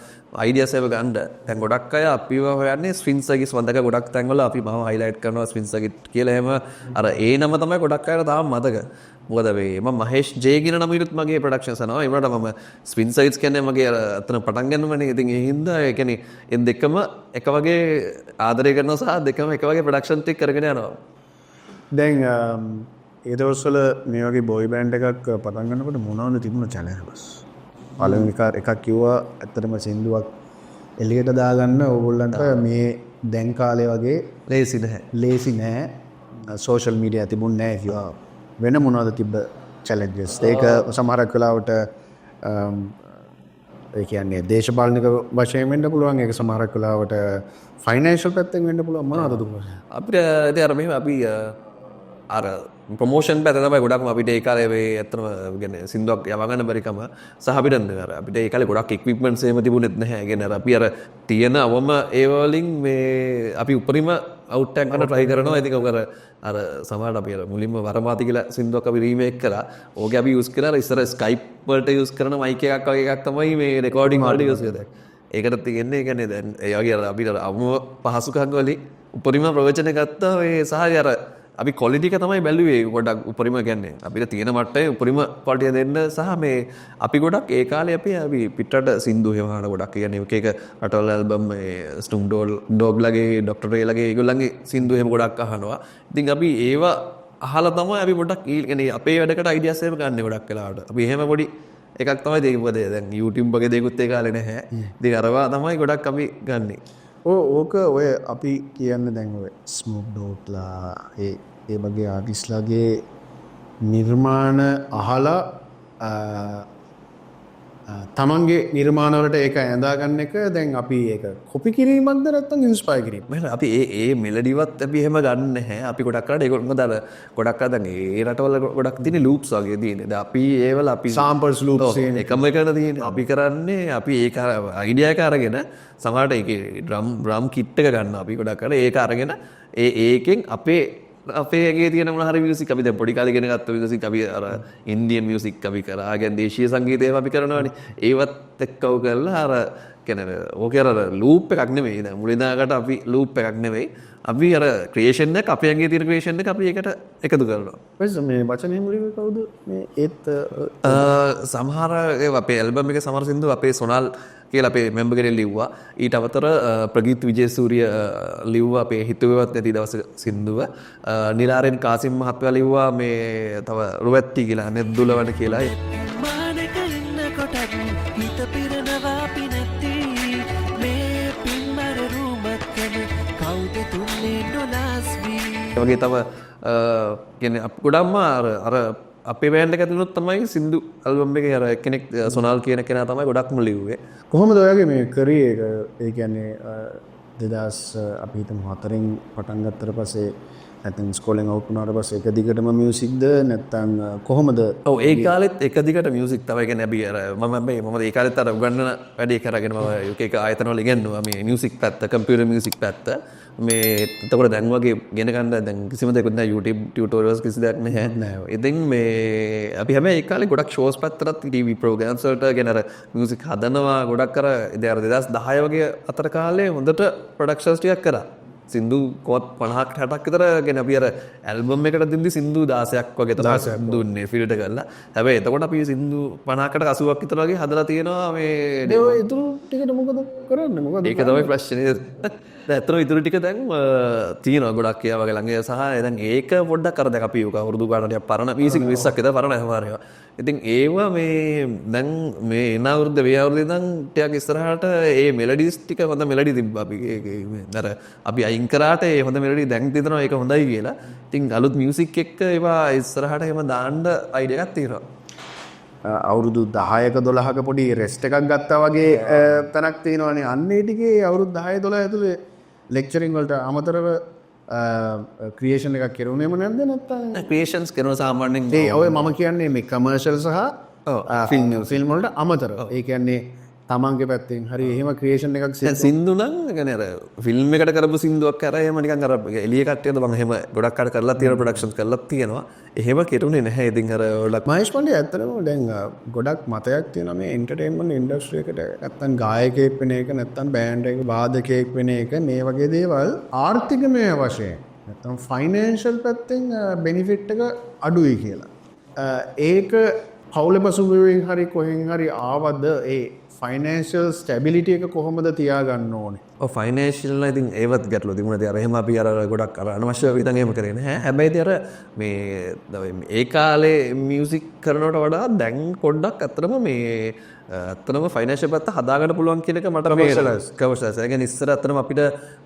අයිඩියාස් ඒව ගන්න. දැන් ගොඩක් අය අපිව හොයන්නේ ස්පින් සර්කිට්ස් වන්දක ගොඩක් තැන්වල අපි මම හයිලයිට් කරනවා ස්පින් සර්කිට් කියලා. එහෙම අර ඒ නම තමයි ගොඩක් අයට තාම මතක. මොකද මේ මම මහේෂ් ජේ කියන නමිනුත් මගේ ප්‍රොඩක්ෂන්ස් යනවා. ඒ වුණාට මම ස්පින් සර්කිට්ස් කියන්නේ මගේ අර අතන පටන් ගන්නවනේ. ඉතින් ඒ හින්දා ඒ කියන්නේ ඒ දෙකම එක වගේ ආදරය කරනවා සහ දෙකම එක වගේ ප්‍රොඩක්ෂන් ටික කරගෙන යනවා. දැන් ඒ දවස්වල මේ වගේ බොයි බෑන්ඩ් එකක් පටන් ගන්නකොට මොනවද තිබුණ චැලෙන්ජස්? පළවෙනි එකක් කිව්වා ඇත්තටම සින්දුවක් එළියට දාගන්න ඕගොල්ලන්ට මේ දැන් කාලේ වගේ ලේසි නෑ. සෝෂල් මීඩියා තිබුණ නෑ කිව්වා. වෙන මොනවද තිබ්බ චැලෙන්ජස්? ඒක සමහරක් වෙලාවට ඒ කියන්නේ දේශපාලනික වශයෙන් වෙන්න පුළුවන්. ඒක සමහරක් වෙලාවට ෆයිනෑන්ෂල් පැත්තෙන් වෙන්න පුළුවන්. මොනවද දුන්නේ? අපිට ඉතින් අර මෙහෙම අපි අර ප්‍රොමෝෂන් පැත්ත තමයි ගොඩක්ම අපිට ඒ කාලේ මේ ඇත්තම කියන්නේ සින්දුවක් යවගන්න බැරිකම සහ අපිට අර අපිට ඒ කාලේ ගොඩක් ඉක්විප්මන්ට්ස් එහෙම තිබුණෙත් නැහැ. ඒ කියන්නේ අර අපි අර තියෙන අවම ඒ වලින් මේ අපි උපරිම අවුට් එකක් ගන්න try කරනවා. ඉතින් ඔක අර සමහරවිට අපි අර මුලින්ම වරමාති කියලා සින්දුවක් අපි රීමේක් කරා. ඕකේ අපි යූස් කරා ඉස්සර Skype වලට යූස් කරන මයික් එකක් වගේ එකක් තමයි මේ රෙකෝඩින් වලට යූස් කරන්නේ. ඒකට තියෙන්නේ ඒ කියන්නේ දැන් ඒ වගේ අර අපිට අවම පහසුකම් වලින් උපරිම ප්‍රයෝජන ගත්තා. ඒ සහ අර අපි කොලිටි එක තමයි බැලුවේ ගොඩක් උපරිම කියන්නේ. අපිට තියෙන මට්ටමේ උපරිම ක්වොලිටිය දෙන්න සහ මේ අපි ගොඩක් ඒ කාලේ අපි පිටරට සින්දු එහෙම අහන ගොඩක් කියන්නේ එක එක රටවල ඇල්බම් මේ ස්නූප් ඩොග්ලගේ ඩොක්ටර් රේලගේ ඒගොල්ලන්ගේ සින්දු එහෙම ගොඩක් අහනවා. ඉතින් අපි ඒවා අහලා තමයි අපි ගොඩක් කියන්නේ අපේ වැඩකට අයිඩියාස් එහෙම ගන්න ගොඩක් වෙලාවට. අපි එහෙම පොඩි එකක් තමයි දෙකපදේ දැන් YouTube වගේ දෙයක්ත් ඒ කාලේ නැහැ. ඉතින් අරවා තමයි ගොඩක් අපි ගන්නේ. ඕක ඔය අපි කියන්න දැන් ඔය ස්නූප් ඩොග්ලා ඒ වගේ ආටිස්ට්ලාගේ නිර්මාණ අහලා තමන්ගේ නිර්මාණවලට ඒක ඇඳාගන්න එක දැන් අපි ඒක කොපි කිරීමක්ද නැත්නම් ඉන්ස්පයර් කිරීමක්ද? මම අපි ඒ මෙලඩිවත් අපි එහෙම ගන්න නැහැ. අපි ගොඩක් කරලා ඒක මොකද අර ගොඩක් අර දැන් ඒ රටවල ගොඩක් තියෙන ලූප්ස් වගේ තියෙන්නේ. දැන් අපි ඒවල අපි සාම්පල්ස් ලූප්ස් එකම එකන තියෙන්නේ. අපි කරන්නේ අපි ඒක අයිඩියා එක අරගෙන සමහරට ඒකේ ඩ්‍රම් කිට් එක ගන්නවා. අපි ගොඩක් කරලා ඒක අරගෙන ඒකෙන් අපේ තියෙන මොන හරි මියුසික් අපි දැන් පොඩි කාලේ ඉගෙන ගත්ත මියුසික් අපි අර ඉන්දියන් මියුසික් අපි කරා. කියන්නේ දේශීය සංගීතය අපි කරනවානේ. ඒවත් එක්කව කරලා අර කියන්නේ ඕකේ අර ලූප් එකක් නෙමෙයි. දැන් මුලින්දාකට අපි ලූප් එකක් නෙමෙයි. අපි අර ක්‍රියේෂන් එක අපේ ඇඟේ තියෙන ක්‍රියේෂන් එක අපි ඒකට එකතු කරනවා. මේ වචනේ මුලින්ම කවුද මේ ඒත් සමහර අපේ ඇල්බම් එකේ සමහර සින්දු අපේ සොනල් කියලා අපේ මෙම්බර් කෙනෙක් ලිව්වා. ඊට අමතර ප්‍රගීත් විජේසූරිය ලිව්වා අපේ හිතුවේවත් නැති දවසක සින්දුව. නිලාරෙන් කාසිම් මහත්මයා ලිව්වා මේ තව රුවැත්ටි කියලා නෙද්දුලවන කියලා. මානක ඉන්නකොටත් හිත පිරනවා පිනැති මේ පින්මර රූමත්කම කවුද තුන්නේ නොලාස්වී. ඒ වගේ තව කියන්නේ ගොඩක්ම අර අපේ බෑන්ඩ් එක ඇතුළත තමයි සින්දු ඇල්බම් එකේ අර කෙනෙක් සොනල් කියන කෙනා තමයි ගොඩක්ම ලිව්වේ. කොහොමද ඔයගේ මේ කරියර් එක? ඒ කියන්නේ 2000 අපි හිතමු 4න් පටන් ගත්තට පස්සේ නැත්නම් ස්කෝලෙන් අවුට් වුණාට පස්සේ එක දිගටම මියුසික්ද නැත්නම් කොහොමද? ඔව් ඒ කාලෙත් එක දිගට මියුසික් තමයි කියන්නේ අපි අර මම ඒ කාලෙත් අර උගන්නන වැඩේ කරගෙන මම එක ආයතන වල ඉගෙනුවා මේ මියුසික් පැත්ත කම්පියුටර් මියුසික් පැත්ත මේ එතකොට දැන් වගේ ගෙන ගන්න දැන් කිසිම දෙයක් නැහැ YouTube ටියුටෝරියල්ස් කිසි දෙයක් නැහැ. ඉතින් මේ අපි හැබැයි ඒ කාලේ ගොඩක් ෂෝස් පැත්තටත් TV ප්‍රෝග්‍රෑම්ස් වලට ගෙන අර මියුසික් හදනවා ගොඩක් අර ඉතින් අර 2010 වගේ අතර කාලේ හොඳට ප්‍රොඩක්ෂන්ස් ටිකක් කරා. සින්දු කොත් 50ක් 60ක් විතර ගෙන අපි අර ඇල්බම් එකට දෙන්දි සින්දු 16ක් වගේ තමයි දුන්නේ ෆිල්ටර් කරලා. හැබැයි එතකොට අපි සින්දු 50කට 80ක් විතර වගේ හදලා තියෙනවා මේ ඒ ඔය ඉතුරු ටිකට මොකද කරන්නේ? මොකද ඒක තමයි ප්‍රශ්නේ. දැන් අතන ඉතුරු ටික දැන් තියෙනවා ගොඩක් ඒවා වගේ ළඟ සහ දැන් ඒක පොඩ්ඩක් අර දැන් අපි උක අවුරුදු ගානක් ටිකක් පරණ මියුසික් 20ක් විතර පරණ හැමාරේවා. ඉතින් ඒවා මේ දැන් මේ එන අවුරුද්ද මේ අවුරුද්ද ඉඳන් ටිකක් ඉස්සරහට ඒ මෙලඩිස් ටික හොඳ මෙලඩි තිබ්බා අපි අර අපි අයින් කරාට ඒ හොඳ මෙලඩි දැන් තියනවා ඒක හොඳයි කියලා. ඉතින් අලුත් මියුසික් එක්ක ඒවා ඉස්සරහට එහෙම දාන්න අයිඩියා එකක් තියෙනවා. අවුරුදු 10ක 12ක පොඩි රෙස්ට් එකක් ගත්තා වගේ තැනක් තියෙනවානේ. අන්න ඒ ටිකේ අවුරුදු 10 12 ඇතුලේ ලෙක්චරින් වලට අමතරව ක්‍රියේෂන් එකක් කෙරුණේම නැද්ද නැත්නම්? ක්‍රියේෂන්ස් කරන සාමාන්‍යයෙන් ඒ ඔය මම කියන්නේ මේ කමර්ෂල් සහ ෆිල්ම් වලට අමතරව. ඒ කියන්නේ තමන්ගේ පැත්තෙන් හරි එහෙම ක්‍රියේෂන් එකක් සින්දු නම් يعني අර ෆිල්ම් එකට කරපු සින්දුවක් අර එහෙම නිකන් අර එළිය කට්ටියද මම එහෙම ගොඩක් අර කරලා තියෙන ප්‍රොඩක්ෂන්ස් කරලා තියෙනවා. එහෙම කෙරුණේ නැහැ. ඉතින් අර ගොඩක් මහේෂ් පණ්ඩේ ඇත්තටම දැන් ගොඩක් මතයක් තියෙනවා මේ එන්ටර්ටේන්මන්ට් ඉන්ඩස්ට්‍රි එකට නැත්තම් ගායකයෙක් වෙන එක නැත්තම් බෑන්ඩ් එකක වාදකයෙක් වෙන එක මේ වගේ දේවල් ආර්ථිකමය වශයෙන් නැත්තම් ෆයිනෑන්ෂල් පැත්තෙන් බෙනිෆිට් එක අඩුයි කියලා. ඒක පවුලේ පසුබිමින් හරි කොහෙන් හරි ආවද ඒ ෆයිනෑන්ෂල් ස්ටැබිලිටි එක කොහොමද තියාගන්න ඕනේ? ඔව් ෆයිනෑන්ෂල් නම් ඉතින් ඒවත් ගැටලු තිබුණා. ඉතින් අර එහෙම අපි අර ගොඩක් අර අනවශ්‍ය විදිහට එහෙම කරේ නැහැ. හැබැයි ඉතින් අර මේ ඒ කාලේ මියුසික් කරනවට වඩා දැන් පොඩ්ඩක් අත්‍තරම මේ අත්‍තරම ෆයිනෑන්ෂල් පැත්ත හදාගන්න පුළුවන් කියන එක මට කවර්සස්. ඒ කියන්නේ ඉස්සර අත්‍තරම අපිට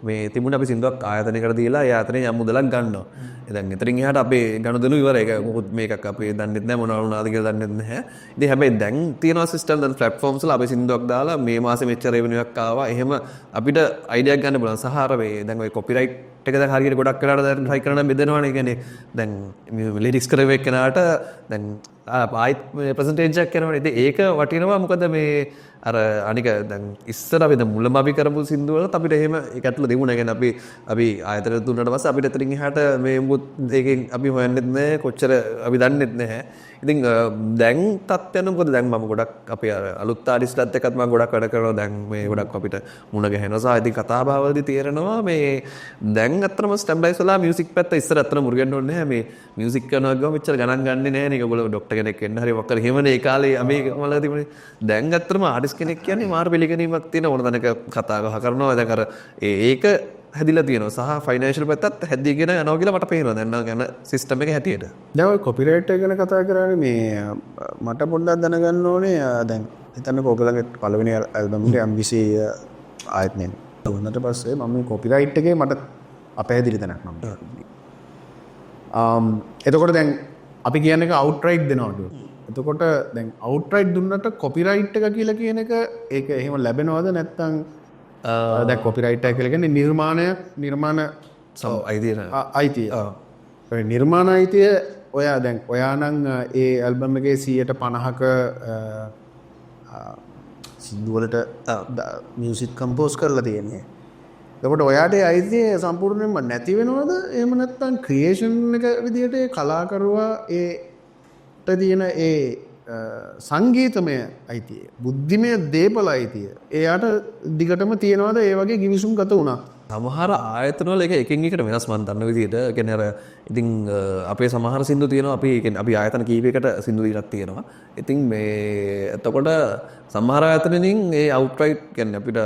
මේ තිබුණ අපි සින්දුවක් ආයතනයකට දීලා ඒ ආයතනයේ යම් මුදලක් ගන්නවා. දැන් එතනින් එහාට අපේ ගනුදෙනු ඉවරයි. ඒක මොකුත් මේකක් අපි දන්නෙත් නැහැ මොනවා වුණාද කියලා දන්නෙත් නැහැ. ඉතින් හැබැයි දැන් තියෙනවා සිස්ටම් දැන් ප්ලැට්ෆෝම්ස් වල අපි සින්දුවක් දාලා මේ මාසෙ මෙච්චර රෙවෙනියු එකක් ආවා. එහෙම අපිට අයිඩියක් ගන්න පුළුවන්. සහ අර මේ දැන් ඔය කොපිරයිට් එක දැන් හරියට ගොඩක් වෙලාවට දැන් ට්‍රයි කරන බෙදෙනවනේ. ඒ කියන්නේ දැන් ලිරික්ස් කරව එක්කනට දැන් ආයිත් ප්‍රසන්ටේජ් එකක් කරනවනේ. ඉතින් ඒක වටිනවා. මොකද මේ අර අනික දැන් ඉස්සර අපි දැන් මුලම අපි කරපු සින්දු වලත් අපිට එහෙම ඒකටල දෙමුණා. කියන්නේ අපි ආයතන දුන්නාට පස්සේ අපිට එතනින් එහාට මේ මුත් ඒකෙන් අපි හොයන්නෙත් නැහැ. කොච්චර අපි දන්නෙත් නැහැ. ඉතින් දැන් තත්ත්වය මොකද දැන් මම ගොඩක් අපි අලුත් ආරිස්ට්ලත් එක්කත් මම ගොඩක් වැඩ කරනවා. දැන් මේ ගොඩක් අපිට මුණ ගැහෙනවා. සහ ඉතින් කතා බහවලදී තේරෙනවා මේ දැන් අත්‍තරම ස්ටැබ්ලයිස් වෙලා මියුසික් පැත්ත ඉස්සර අත්‍තරම මුර්ගෙන්න ඕනේ නැහැ. මේ මියුසික් කරනවා ගියාම මෙච්චර ගණන් ගන්නෙ නැහැ නේ. ඒගොල්ලෝ ડોක්ටර් කෙනෙක් වෙන්න හරි මොකක් හරි එහෙමනේ ඒ කාලේ අපි මල තිබුණේ. දැන් අත්‍තරම ආටිස්ට් කෙනෙක් කියන්නේ මාර පිළිගැනීමක් තියෙන ඕන තැනක කතා බහ කරනවා. දැන් අර ඒක හැදිලා තියෙනවා. සහ ෆයිනෑන්ෂල් පැත්තත් හැදීගෙන යනවා කියලා මට පේනවා. දැන් යන සිස්ටම් එක හැටියට. දැන් ඔය කොපිරයිට් එක ගැන කතා කරන්නේ මේ මට පොඩ්ඩක් දැනගන්න ඕනේ. දැන් හිතන්නකෝ ඔයගලගේ පළවෙනි ඇල්බම් එකේ MVC ආයතනයේ දුන්නට පස්සේ මම මේ කොපිරයිට් එකේ මට අපහැදිලි තැනක් නම්. එතකොට දැන් අපි කියන්නේ එක අවුට්රයිට් දෙනවලු. එතකොට දැන් අවුට්රයිට් දුන්නට කොපිරයිට් එක කියලා කියන එක ඒක එහෙම ලැබෙනවද නැත්නම් දැන් කොපිරයිට් එක කියලා කියන්නේ නිර්මාණ අයිතිය. ඔය නිර්මාණ අයිතිය ඔයා දැන් ඔයා නම් ඒ ඇල්බම් එකේ 50%ක සින්දු වලට මියුසික් කම්පෝස් කරලා තියෙන්නේ. එතකොට ඔයාට ඒ අයිතිය සම්පූර්ණයෙන්ම නැති වෙනවද? එහෙම නැත්නම් ක්‍රියේෂන් එක විදිහට ඒ කලාකරුවා ඒට තියෙන ඒ සංගීතමය අයිතිය, බුද්ධිමය දේපල අයිතිය එයාට දිගටම තියෙනවද? ඒ වගේ ගිවිසුම් ගත වුණා. සමහර ආයතන වල එක එකින් එකට වෙනස් මන් දන්න විදිහට. කියන්නේ අර ඉතින් අපේ සමහර සින්දු තියෙනවා අපි ආයතන කීපයකට සින්දු දීලා තියෙනවා. ඉතින් මේ එතකොට සමහර ආයතනෙකින් ඒ අවුට්රයිට් කියන්නේ අපිට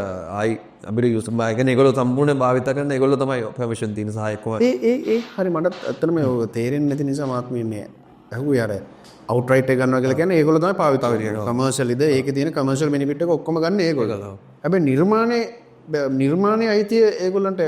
අපිට යූස් බා කියන්නේ ඒගොල්ලෝ සම්පූර්ණයෙන් භාවිත කරන ඒගොල්ලෝ තමයි පර්මිෂන් තියෙන සහායකව. ඒ හරි මට ඇත්තටම තේරෙන්නේ නැති නිසා මාත් මේ අහුවේ අර අවුට්රයිට් එක ගන්නවා කියලා කියන්නේ ඒගොල්ලෝ තමයි පාවිච්චි කරන්නේ. කමර්ෂියල්ද ඒකේ තියෙන කමර්ෂියල් බෙනිෆිට් එක ඔක්කොම ගන්න ඒගොල්ලෝ. හැබැයි නිර්මාණයේ අයිතිය ඒගොල්ලන්ට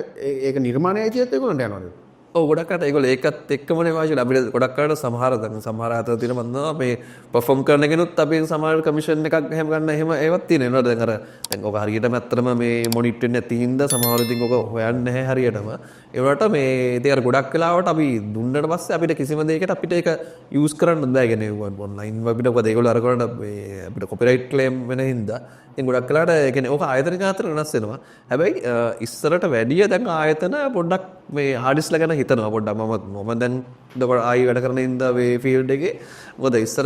ඒක නිර්මාණයේ අයිතියත් ඒගොල්ලන්ට යනවද? ගොඩක්ට ඒගොල්ලෝ ඒකත් එක්කමනේ වාසිය අපිට ගොඩක්කට සමහර අතර තියෙන මන්නවා මේ perform කරන කෙනුත් අපි සමහර කමිෂන් එකක් එහෙම ගන්න එහෙම ඒවත් තියෙනවා දැන් අර දැන් ඔක හරියටම ඇත්තටම මේ මොනිටර් වෙන්නේ නැති හින්දා සමහර ඉතින් ඔක හොයන්නේ නැහැ හරියටම ඒ වලට මේ ඉතින් අර ගොඩක් වෙලාවට අපි දුන්නට පස්සේ අපිට කිසිම දෙයකට අපිට ඒක යූස් කරන්න බෑ කියන්නේ ඔන්ලයින් අපිට මොකද ඒගොල්ලෝ අර කරන මේ අපිට කොපිරයිට් ක්ලේම් වෙන හින්දා ඉතින් ගොඩක් වෙලාවට ඒ කියන්නේ ඕක ආයතන අතර වෙනස් වෙනවා හැබැයි ඉස්සරට වැඩිය දැන් ආයතන පොඩ්ඩක් මේ හાર્ඩ්ස්ලා ගැන හිතනවා පොඩ්ඩක් මම දැන් ආයි වැඩ කරන ඉඳලා මේ ෆීල්ඩ් එකේ මොකද ඉස්සර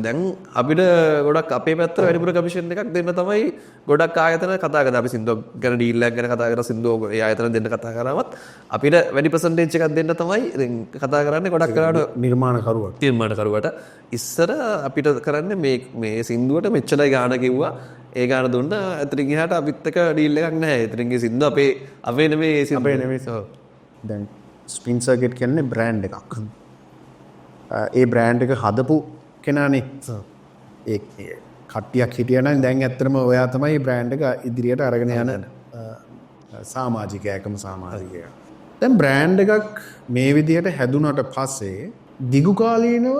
දැන් අපිට ගොඩක් අපේ පැත්තට වැඩිපුර කමිෂන් එකක් දෙන්න තමයි ගොඩක් ආයතන කතා කරන්නේ අපි සින්දුව ගැන ඩීල් එකක් ගැන කතා කරලා සින්දුව ඒ ආයතන දෙන්න කතා කරාමත් අපිට වැඩි පර්සන්ටේජ් එකක් දෙන්න තමයි ඉතින් කතා කරන්නේ ගොඩක් වෙලාවට නිර්මාණකරුවට ඉස්සර අපිට කරන්නේ මේ සින්දුවට මෙච්චරයි ගාණ කිව්වා ඒ ගාණ දුන්න අතරින් එහාට අපිත් එක ඩීල් එකක් නැහැ. ඉතින් සින්දුව අපේ නෙමෙයි දැන් ස්පින් සර්කිට් කියන්නේ බ්‍රෑන්ඩ් එකක්. ඒ බ්‍රෑන්ඩ් එක හදපු කෙනානේ. ඒ කට්ටියක් හිටියනම් දැන් ඇත්තටම ඔයා තමයි බ්‍රෑන්ඩ් එක ඉදිරියට අරගෙන යන සමාජිකයෙක්ම සමාජිකයෙක්. දැන් බ්‍රෑන්ඩ් එකක් මේ විදිහට හැදුනට පස්සේ දිගු කාලීනව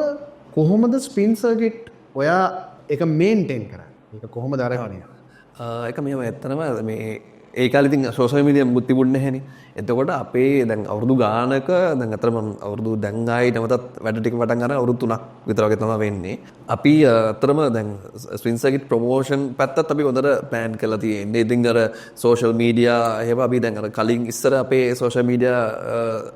කොහොමද ස්පින් සර්කිට් ඔයා ඒක මේන්ටේන් කරන්නේ? ඒක කොහොමද අරගෙන යන්නේ? ඒක මෙහෙම ඇත්තටම මේ ඒ කාලේ ඉතින් සෝෂල් මීඩියා මුත් තිබුණේ නැහැනේ. එතකොට අපේ දැන් අවුරුදු ගානක දැන් අතරම අවුරුදු දැන් ආයි නැවතත් වැඩ ටික පටන් ගන්න අවුරුදු 3ක් විතර වගේ තමයි වෙන්නේ. අපි අතරම දැන් ස්පින් සර්කිට් ප්‍රොමෝෂන් පැත්තත් අපි හොඳට ප්ලෑන් කරලා තියෙන්නේ. ඉතින් අර සෝෂල් මීඩියා එහෙම අපි දැන් අර කලින් ඉස්සර අපේ සෝෂල් මීඩියා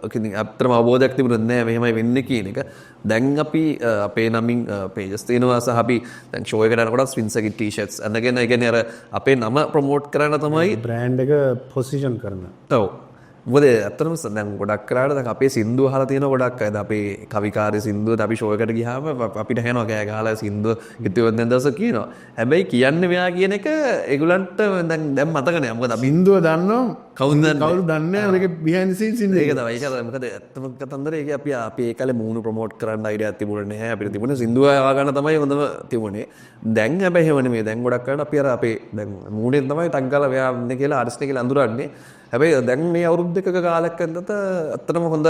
ඉතින් අතරම අවබෝධයක් තිබුණේ නැහැ මෙහෙමයි වෙන්නේ කියන එක. දැන් අපි අපේ නමින් පේජස් තියෙනවා සහ අපි දැන් ෂෝ එකට යනකොට ස්පින් සර්කිට් ටී-ෂර්ට්ස් අඳගෙන ඒ කියන්නේ අර අපේ නම ප්‍රොමෝට් කරන්න තමයි බ්‍රෑන්ඩ් එක පොසිෂන් කරන. ඔව්. මොකද ඇත්තටම දැන් ගොඩක් කරාට දැන් අපේ සින්දුව අහලා තියෙන ගොඩක් අය අපේ කවිකාරී සින්දුව අපි ෂෝ එකට ගියාම අපිට ඇහෙනවා කෑ ගහලා සින්දුව හිතුවත් දැන් දවස කියනවා. හැබැයි කියන්නේ මෙයා කියන එක ඒගොල්ලන්ට දැන් මතක නෑ. මොකද අපි බින්දුව දන්නවා කවුද දන්නේ නැහැ. ඒක බිහයින්ඩ් සීන්ස් ඉන්නේ. ඒක තමයි. ඒක මොකද ඇත්තම කතන්දරේ ඒක අපි ඒ කාලේ මූණු ප්‍රොමෝට් කරන්න අයිඩියාවක් තිබුණේ නැහැ. අපිට තිබුණේ සින්දුව ආවා ගන්න තමයි හොඳම තිබුණේ. දැන් හැබැයි එහෙම නෙමෙයි. දැන් ගොඩක් කරලා අපි අර අපේ දැන් මූණෙන් තමයි ටක් ගාලා මෙයා ඉන්නේ කියලා ආරිස්ට් කියලා අඳුරන්නේ. හැබැයි දැන් මේ අවුරුදු දෙකක කාලයක් ඇද්දට අත්තටම හොඳ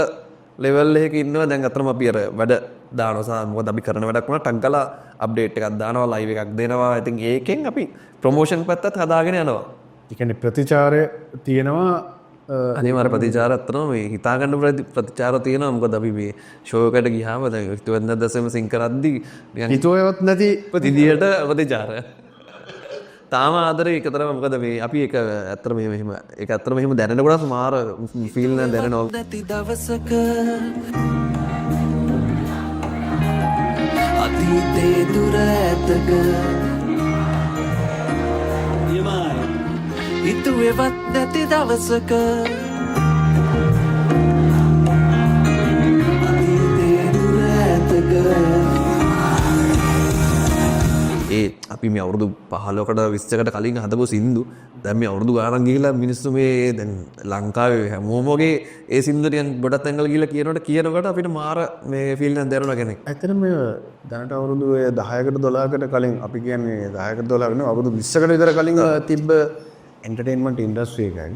ලෙවල් එකක ඉන්නවා. දැන් අතරම අපි අර වැඩ දානවා. මොකද අපි කරන වැඩක් වුණා ටක් ගාලා අප්ඩේට් එකක් දානවා, ලයිව් එකක් දෙනවා. ඉතින් ඒකෙන් අපි ප්‍රොමෝෂන් පැත්තත් හදාගෙන යනවා. ඒ කියන්නේ ප්‍රතිචාරය තියෙනවා. අනිවාර්ය ප්‍රතිචාර අතරම මේ හිතා ගන්න ප්‍රතිචාර තියෙනවා. මොකද අපි මේ ෂෝ එකට ගියාම දැන් 22 සිං කරද්දි නිකන් හිතුවේවත් නැති විදියට ප්‍රතිචාර තාම ආදරේ එකතරම මොකද මේ අපි ඒක ඇත්තටම මෙහෙම ඒක ඇත්තටම මෙහෙම දැනෙනකොට මාර ෆීල් නැ දැනෙනවා. නැති දවසක අතීතේ දුර ඇතක හිතුවේවත් නැති දවසක අතීතේ දුර ඇතක ඒ අපි මේ අවුරුදු 15කට 20කට කලින් හදපු සින්දු දැන් මේ අවුරුදු ගානක් ගිහිල්ලා මිනිස්සු මේ දැන් ලංකාවේ හැමෝම වගේ ඒ සින්දු ටිකක් ගොඩක් තැන්වල ගිහිල්ලා කියනකොට අපිට මාර මේ ෆීල් එකක් දැනෙනවා කෙනෙක්. ඇත්තටම මේ දැනට අවුරුදු 10කට 12කට කලින් අපි කියන්නේ 10කට 12කට නෙවෙයි අවුරුදු 20කට විතර කලින් තිබ්බ එන්ටර්ටේන්මන්ට් ඉන්ඩස්ට්‍රි එකයි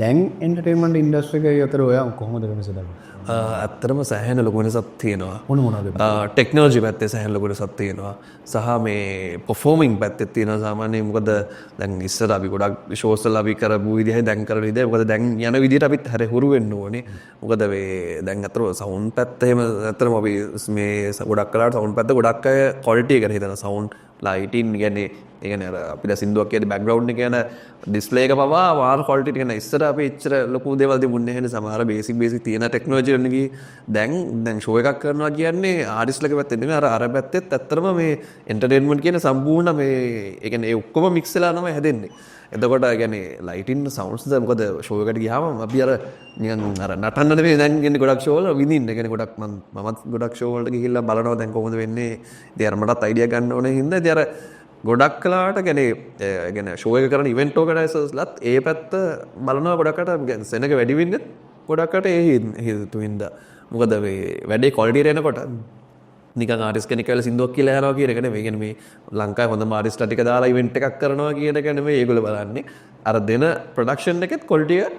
දැන් එන්ටර්ටේන්මන්ට් ඉන්ඩස්ට්‍රි එකයි අතර ඔයා කොහොමද වෙනස දකින්නේ? ඇත්තටම සෑහෙන ලොකු වෙනසක් තියෙනවා. මොනවද? ටෙක්නොලොජි පැත්තේ සෑහෙන ලොකු වෙනසක් තියෙනවා. සහ මේ පර්ෆෝමින් පැත්තේ තියෙනවා සාමාන්‍යයෙන්. මොකද දැන් ඉස්සර අපි ගොඩක් ෂෝස් වල අපි කරපු විදිහයි දැන් කරන විදිහයි. මොකද දැන් යන විදිහට අපිත් හැර හුරු වෙන්න ඕනේ. මොකද මේ දැන් අතර සවුන්ඩ් පැත්ත එහෙම ඇත්තටම අපි මේ ගොඩක් කලාවට සවුන්ඩ් පැත්ත ගොඩක් අය ක්වොලිටි එක හිතන සවුන්ඩ් ලයිටින් කියන්නේ ඒ කියන්නේ අර අපිට සින්දුවක් කියද්දි බෑග්ග්‍රවුන්ඩ් එක යන ඩිස්ප්ලේ එක පවා වාර ක්වොලිටි එක නේ. ඉස්සර අපි එච්චර ලොකු දේවල් තිබුණේ නැහැ. සමහර බේසික් තියෙන ටෙක්නොලොජි වලින් ගිහින් දැන් ෂෝ එකක් කරනවා කියන්නේ ආටිස්ට්ලගේ පැත්තෙන් නෙමෙයි අර පැත්තෙත් ඇත්තටම මේ එන්ටර්ටේන්මන්ට් කියන සම්පූර්ණ මේ ඒ කියන්නේ ඒ ඔක්කොම මික්ස් වෙලා තමයි හැදෙන්නේ. එතකොට ඒ කියන්නේ ලයිටින් සවුන්ඩ්ස් ද මොකද ෂෝ එකට ගියාම අපි අර නිකන් අර නටන්න නෙමෙයි දැන් ඉන්නේ ගොඩක් ෂෝ වල විඳින්න. ඒ කියන්නේ ගොඩක් මමත් ගොඩක් ෂෝ වලට ගිහිල්ලා බලනවා දැන් කොහොමද වෙන්නේ. ඉතින් අර මටත් අයිඩියා ගන්න ඕනේ හින්දා ඉතින් අර ගොඩක් කලාවට කියන්නේ ෂෝ එක කරන ඉවෙන්ට් ඕගනයිසර්ස්ලත් ඒ පැත්ත බලනවා ගොඩකට සෙනග වැඩි වෙන්නේ ගොඩකට ඒ හේතු හින්දා. මොකද මේ වැඩේ ක්වොලිටි එනකොට නිකන් ආටිස්ට් කෙනෙක් කියලා සින්දුවක් කියලා යනවා කියන එක නෙමෙයි. කියන්නේ මේ ලංකාවේ හොඳම ආටිස්ට්ලා ටික දාලා ඉවෙන්ට් එකක් කරනවා කියන එක නෙමෙයි ඒගොල්ලෝ බලන්නේ. අර දෙන ප්‍රොඩක්ෂන් එකෙත් ක්වොලිටි එක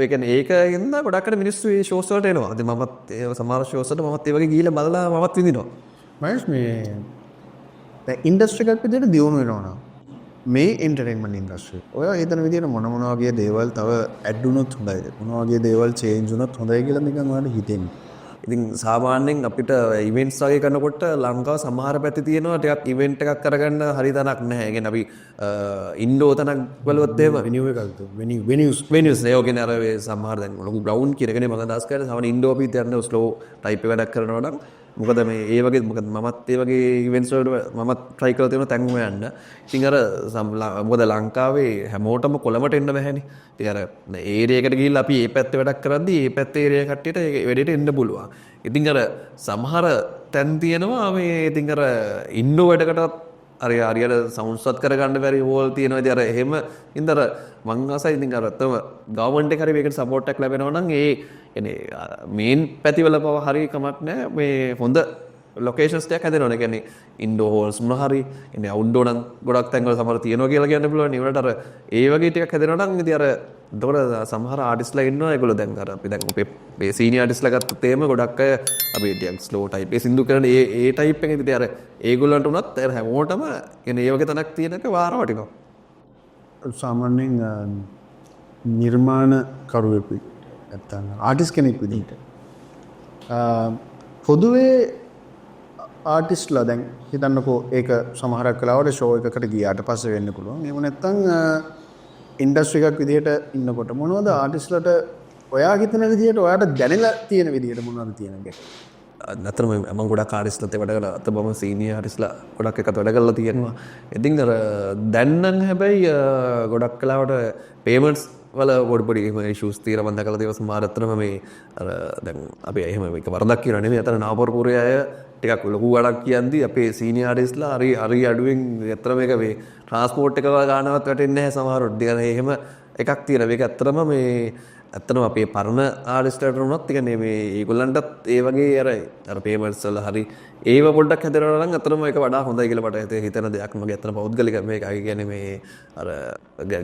ඒ කියන්නේ ඒක හින්දා ගොඩක්කට මිනිස්සු මේ ෂෝස් වලට එනවා. ඉතින් මමත් ඒ සමහර ෂෝස් වලට මමත් ඒ වගේ ගිහිල්ලා බලලා මමත් විඳිනවා. මයිස් මේ ඉන්ඩස්ට්‍රි එකක් විදිහට දියුණු වෙනවා නම් මේ එන්ටර්ටේන්මන්ට් ඉන්ඩස්ට්‍රි ඔය හිතන විදිහට මොන වගේ දේවල් තව ඇඩ් වුණොත් හොඳයිද මොන වගේ දේවල් චේන්ජ් වුණොත් හොඳයි කියලා නිකන් ඔයාලට හිතෙන්නේ. ඉතින් සාමාන්‍යයෙන් අපිට ඉවෙන්ට්ස් වගේ කරනකොට ලංකාව සමහර පැති තියෙනවා ටිකක් ඉවෙන්ට් එකක් කරගන්න හරි තැනක් නැහැ. ඒ කියන්නේ අපි ඉන්ඩෝ තැනක් බලුවොත් එහෙම වෙනියු එකක්ද වෙනියුස් වෙනියුස් නේ. ඔය කියන්නේ අර සමහර දැන් ලොකු ග්‍රවුන්ඩ් කියනකනේ මම අදහස් කරන්නේ. සමහර ඉන්ඩෝ අපි යන ස්ලෝ ටයිප් වැඩක් කරනවා නම් මොකද මේ ඒ වගේ මොකද මමත් ඒ වගේ ඉවෙන්ට්ස් වලට මමත් try කරලා තියෙනවා තැන් හොයන්න. ඉතින් අර මොකද ලංකාවේ හැමෝටම කොළඹට එන්න බැහැනේ. ඉතින් අර ඒරියා එකට ගිහිල්ලා අපි මේ පැත්තේ වැඩක් කරද්දී මේ පැත්තේ ඒරියා කට්ටියට ඒ වැඩේට එන්න පුළුවන්. ඉතින් අර සමහර තැන් තියෙනවා මේ ඉතින් අර ඉන්නෝ වැඩකටත් අර හරියට සවුන්ඩ්ස්වත් කරගන්න බැරි හෝල් තියෙනවා. ඉතින් අර එහෙම ඉතින් අර මං ආසයි ඉතින් අර තම ගවර්න්මන්ට් එක හරි මේකට සපෝට් එකක් ලැබෙනවා නම් ඒ කියන්නේ මේන් පැතිවල පව හරි කමක් නැහැ. මේ හොඳ ලොකේෂන්ස් ටිකක් හැදෙනවනේ. කියන්නේ ඉන්ඩෝ හෝල්ස් මොන හරි ඉන්නේ අවුට්ඩෝර් නම් ගොඩක් තැන්වල සමහර තියෙනවා කියලා කියන්න පුළුවන්. ඒවට අර ඒ වගේ ටිකක් හැදෙනවා නම් ඉතින් අර එතකොට සමහර ආටිස්ලා ඉන්නවා. ඒගොල්ලෝ දැන් අර අපි දැන් අපේ සීනියර් ආටිස්ලා ගත්තොත් එහෙම ගොඩක් අය අපි ටිකක් ස්ලෝ ටයිප් ඒ සින්දු කරන ඒ ටයිප් එකේ ඉතින් අර ඒගොල්ලන්ට උනත් අර හැමෝටම කියන්නේ ඒ වගේ තැනක් තියෙනක වාර වටිනවා. සාමාන්‍යයෙන් නිර්මාණ කරුවෙකු නැත්තම් ආටිස්ට් කෙනෙක් විදිහට පොදුවේ ආටිස්ට්ලා දැන් හිතන්නකෝ ඒක සමහරක් වෙලාවට ෂෝ එකකට ගියාට පස්සේ වෙන්න පුළුවන්. එහෙම නැත්තම් ඉන්ඩස්ට්‍රි එකක් විදිහට ඉන්නකොට මොනවද ආටිස්ට්ලාට ඔයා හිතන විදිහට ඔයාට දැනෙලා තියෙන විදිහට මොනවද තියෙනගේ? අතරම මම ගොඩක් ආටිස්ට්ලාත් වැඩ කරලා අත බම සීනියර් ආටිස්ට්ලා ගොඩක් එකත් වැඩ කරලා තියෙනවා. ඉතින් අර දැන් නම් හැබැයි ගොඩක් වෙලාවට පේමන්ට්ස් වල පොඩි ඉෂුස් තියෙනවා. මම දැකලා තියෙනවා සමහර අතරම මේ අර දැන් අපි එහෙම එක වරදක් කියනවා නෙමෙයි. අතන නාපර්පුරේ අය ටිකක් ලොකු වැඩක් කියන්නේ අපේ සීනියර් ආටිස්ට්ලා හරි අඩුවෙන් අතර මේක මේ ට්‍රාන්ස්පෝර්ට් එක ගානවත් වැටෙන්නේ නැහැ සමහරවිට. ඉතින් එහෙම එකක් තියෙනවා. මේක ඇත්තටම මේ ඇත්තටම අපේ පරණ ආටිස්ට්ලාට උනත් කියන්නේ මේ ඒගොල්ලන්ටත් ඒ වගේ අර පේමන්ට්ස් වල හරි ඒව පොඩ්ඩක් හැදෙනවා නම් අතරම ඒක වඩා හොඳයි කියලා මට හිතෙන දෙයක්. මගේ අතන පෞද්ගලික මේක කියන්නේ මේ අර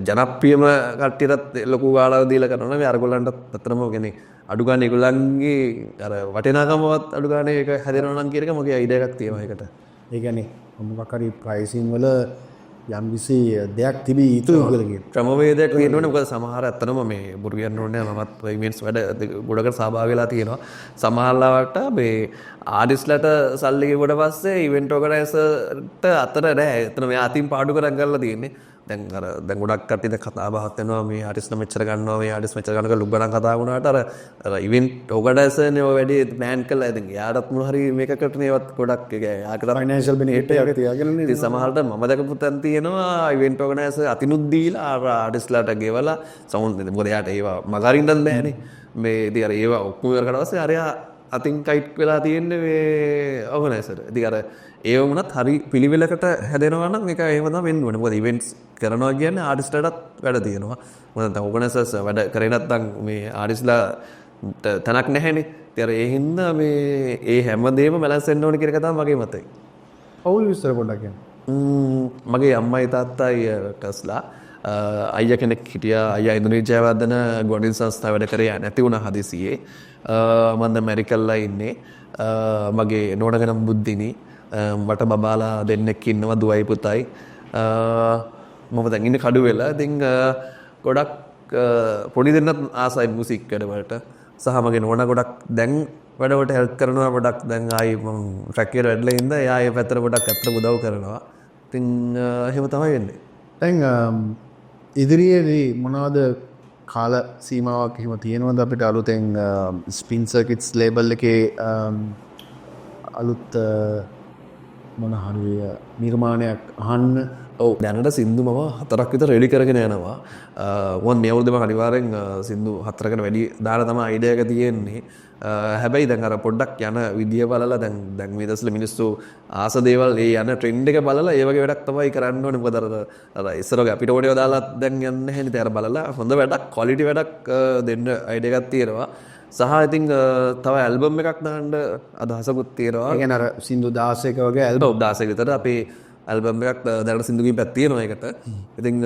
ජනප්‍රියම කට්ටියටත් ලොකු ගාණක් දීලා කරනවා නම් මේ අරගොල්ලන්ටත් අතරම කියන්නේ අඩු ගන්න ඒගොල්ලන්ගේ අර වටිනාකමවත් අඩු ගන්න ඒක හැදෙනවා නම් කියන එක මගේ අයිඩියා එකක් තියෙනවා ඒකට. ඒ කියන්නේ මොකක් හරි ප්‍රයිසින් වල යම්කිසි දෙයක් තිබී යුතුයි කියලා කියන ක්‍රමවේදයක් තියෙනවනේ. මොකද සමහර ඇත්තනම මේ බොරු කියන්න ඕනේ මමත් ඉවෙන්ට්ස් වැඩ ගොඩකට සහභාගී වෙලා තියෙනවා. සමහරවට මේ ආටිස්ට්ලාට සල්ලි ගෙවුවට පස්සේ ඉවෙන්ට් ඕගනයිසර්ට අතර නැහැ. එතන මෙයා අතින් පාඩු කරන් කරලා තියෙන්නේ. දැන් ගොඩක් කට්ටිය දැන් කතා බහක් වෙනවා මේ ආටිස්ට්ලා මෙච්චර ගන්නවා මේ ආටිස්ට් මෙච්චර ගන්නක ලුක් ගණන් කතා වුණාට අර ඉවෙන්ට් ඕගනයිසර්නේ ඔය වැඩි ප්ලෑන් කරලා ඉතින් එයාටත් මොන හරි මේකකට නේවත් ගොඩක් යාකට ෆයිනෑන්ෂල් බෙනිෆිට් එකක් තියාගෙන ඉතින් සමහරට මම දැකපු තැන් තියෙනවා ඉවෙන්ට් ඕගනයිසර් අතිනුත් දීලා අර ආටිස්ට්ලාට ගෙවලා සවුන්ඩ් මොකද එයාට ඒවා මගහරින්නත් බෑනේ. මේ ඉතින් අර ඒවා ඔක්කොම කරලා පස්සේ අර අතින් කයිට් වෙලා තියෙන්නේ මේ ඕගනයිසර්. ඉතින් අර ඒව වුණත් හරි පිළිවෙලකට හැදෙනවා නම් ඒක එහෙම තමයි වෙන්න ඕනේ. මොකද ඉවෙන්ට්ස් කරනවා කියන්නේ ආටිස්ට්ලාටත් වැඩ තියෙනවා. මොකද දැන් ඕගනයිසර්ස් වැඩ කරේ නැත්නම් මේ ආටිස්ට්ලා තනක් නැහැනේ. ඉතින් අර ඒ හින්දා මේ ඒ හැමදේම බැලන්ස් වෙන්න ඕනේ කියන එක තමයි මගේ මතය. පවුල් විස්තර පොඩ්ඩක් කියන්න. මගේ අම්මයි තාත්තයි ටස්ලා අයියා කෙනෙක් හිටියා. අයියා ඉන්දුනීසියාව වදන ගොඩින් සංස්ථාව වැඩ කරේ නැති වුණා හදිසියේ. මම දැන් ඇමරිකල්ලා ඉන්නේ. මගේ නෝනගේ නම බුද්ධිනී. මට බබාලා දෙන්නෙක් ඉන්නවා දුවයි පුතයි. මම දැන් ඉන්නේ කඩුවෙල. ඉතින් ගොඩක් පොඩි දෙන්නත් ආසයි මුසික් වැඩවලට. සහ මගේ නෝනා ගොඩක් දැන් වැඩවලට හෙල්ප් කරනවා. ගොඩක් දැන් ආයි මම ට්‍රැක් එකට වැඩලා ඉඳලා එයා ඒ පැත්තට ගොඩක් අතට උදව් කරනවා. ඉතින් එහෙම තමයි වෙන්නේ. දැන් ඉදිරියේදී මොනවද කාල සීමාවක් එහෙම තියෙනවද අපිට අලුතෙන් ස්පින් සර්කිට්ස් ලේබල් එකේ අලුත් මොන හරි නිර්මාණයක් අහන්න? ඔව් දැනට සින්දු මම 4ක් විතර රෙඩි කරගෙන යනවා. මම මේ අවුරුද්දේ මම අනිවාර්යෙන් සින්දු 4කට වැඩි දාලා තමයි අයිඩියා එක තියෙන්නේ. හැබැයි දැන් අර පොඩ්ඩක් යන විදිය බලලා දැන් මේ දවස්වල මිනිස්සු ආස දේවල් ඒ යන ට්‍රෙන්ඩ් එක බලලා ඒ වගේ වැඩක් තමයි කරන්න ඕනේ. මොකද අර ඉස්සරහ අපිට ඕනේ දාලා දැන් යන්නේ නැහැ නේද? අර බලලා හොඳ වැඩක් ක්වොලිටි වැඩක් දෙන්න අයිඩියා එකක් තියෙනවා. සහ ඉතින් තව ඇල්බම් එකක් දාන්න අදහසකුත් තියෙනවා. ඒ කියන්නේ අර සින්දු 16ක වගේ ඇල්බම් 16ක විතර අපේ ඇල්බම් එකක් දැනට සින්දුකින් පැත්තක් තියෙනවා ඒකට. ඉතින්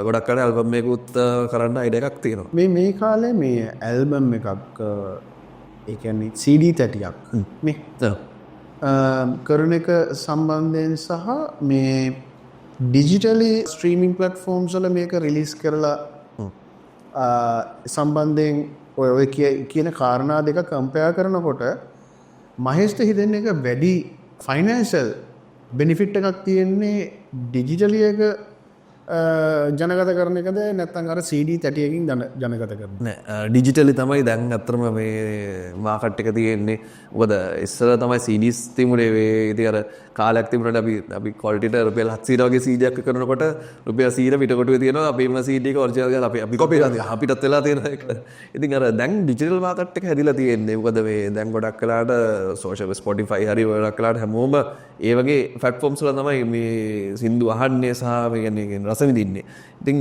ගොඩක් අය ඇල්බම් එකකුත් කරන්න අයිඩියා එකක් තියෙනවා. මේ කාලේ මේ ඇල්බම් එකක් ඒ කියන්නේ CD තැටියක් මේ කරන එක සම්බන්ධයෙන් සහ මේ ඩිජිටලි ස්ට්‍රීමින් ප්ලට්ෆෝම්ස් වල මේක රිලීස් කරලා සම්බන්ධයෙන් ඔය කියන කාරණා දෙක කම්පෙයාර් කරනකොට මහේෂ්ට හිතෙන එක වැඩි ෆයිනෑන්ෂල් බෙනිෆිට් එකක් තියෙන්නේ ඩිජිටලි එක ජනගත කරන එකද නැත්නම් අර CD තැටියකින් ජනගත කරන නෑ ඩිජිටලි තමයි දැන් අත්‍තරම මේ මාකට් එක තියෙන්නේ. මොකද ඉස්සර තමයි CDs තිබුණේ ඉතින් අර කාලයක් තිබුණාට අපි ක්වොලිටිට රුපියල් 700 වගේ CD එකක් කරනකොට රුපියල් 100 පිටකොටුවේ තියෙනවා අපේම CD එක ඔරිජිනල් ගාලා අපි කොපි කරලා අපිටත් වෙලා තියෙන එක. ඉතින් අර දැන් ඩිජිටල් මාකට් එක හැදිලා තියෙන්නේ. මොකද මේ දැන් ගොඩක් වෙලාට සෝෂල් Spotify හරි ගොඩක් වෙලාට හැමෝම ඒ වගේ ප්ලැට්ෆෝම්ස් වල තමයි මේ සින්දු අහන්නේ සහ මේ කියන්නේ රස විඳින්නේ. ඉතින්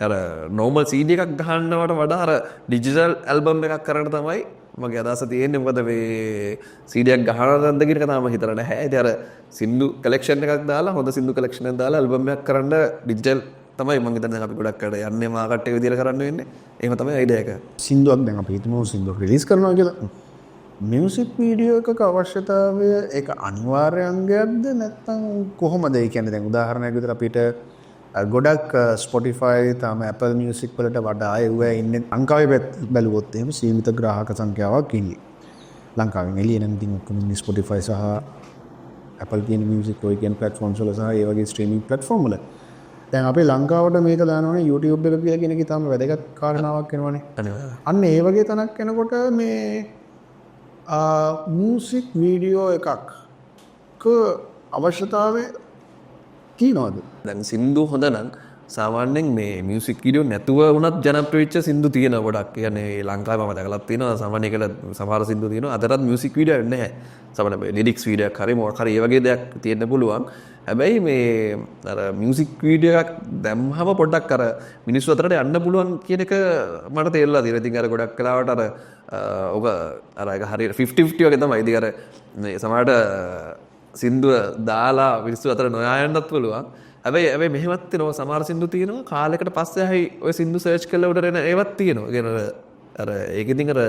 අර නෝමල් CD එකක් ගහන්නවට වඩා අර ඩිජිටල් ඇල්බම් එකක් කරන්න තමයි මගේ අදහස තියෙන්නේ. මොකද මේ CD එකක් ගහනවද කියන එක තාම හිතලා නැහැ. ඉතින් අර සින්දු කලෙක්ෂන් එකක් දාලා හොඳ සින්දු කලෙක්ෂන් එකක් දාලා ඇල්බම් එකක් කරන්න ඩිජිටල් තමයි මම හිතන්නේ අපි ගොඩක් අර යන්නේ මාකට් එක විදියට කරන්න වෙන්නේ. එහෙම තමයි අයිඩියා එක. සින්දුවක් දැන් අපි හිතමු සින්දුවක් රිලීස් කරනවා කියලා. මියුසික් වීඩියෝ එකක අවශ්‍යතාවය ඒක අනිවාර්ය අංගයක්ද නැත්නම් කොහොමද? ඒ කියන්නේ දැන් උදාහරණයක් විදිහට අපිට ගොඩක් Spotify තාම Apple Music වලට වඩා ඒවා ඉන්නේ ලංකාවේ බැලුවොත් එහෙම සීමිත ග්‍රාහක සංඛ්‍යාවක් ඉන්නේ. ලංකාවෙන් එළිය නම් ඉතින් ඔක්කොම Spotify සහ Apple කියන music ඔය කියන platforms වල සහ ඒ වගේ streaming platform වල. දැන් අපේ ලංකාවට මේක දානවනේ YouTube එක කියලා කියන එක තාම වැදගත් කාරණාවක් වෙනවනේ. අන්න ඒ වගේ තැනක් එනකොට මේ මියුසික් වීඩියෝ එකක් අවශ්‍යතාවය තියනවද? දැන් සින්දු හොඳ නම් සාමාන්‍යයෙන් මේ මියුසික් වීඩියෝ නැතුව වුණත් ජනප්‍රිය වෙච්ච සින්දු තියෙනවා ගොඩක්. කියන්නේ ලංකාවේ මම දැකලා තියෙනවා සාමාන්‍ය කියලා සමහර සින්දු තියෙනවා. අදටත් මියුසික් වීඩියෝ නැහැ. සමහර ලිරික්ස් වීඩියෝ එකක් හරි මොකක් හරි ඒ වගේ දෙයක් තියෙන්න පුළුවන්. හැබැයි මේ අර මියුසික් වීඩියෝ එකක් දැම්මම පොඩ්ඩක් අර මිනිස්සු අතරට යන්න පුළුවන් කියන එක මට තේරෙලා තියෙනවා. ඉතින් අර ගොඩක් වෙලාවට අර ඔබ අර ඒක හරියට 50-50 වගේ තමයි. ඉතින් අර මේ සමහරට සින්දුව දාලා මිනිස්සු අතර නොයා යන්නත් පුළුවන්. හැබැයි මෙහෙමත් තියෙනවා සමහර සින්දු තියෙනවා කාලයකට පස්සේ ආයි ඔය සින්දු සර්ච් කරලා උඩ එන ඒවත් තියෙනවා. කියන අර ඒක ඉතින් අර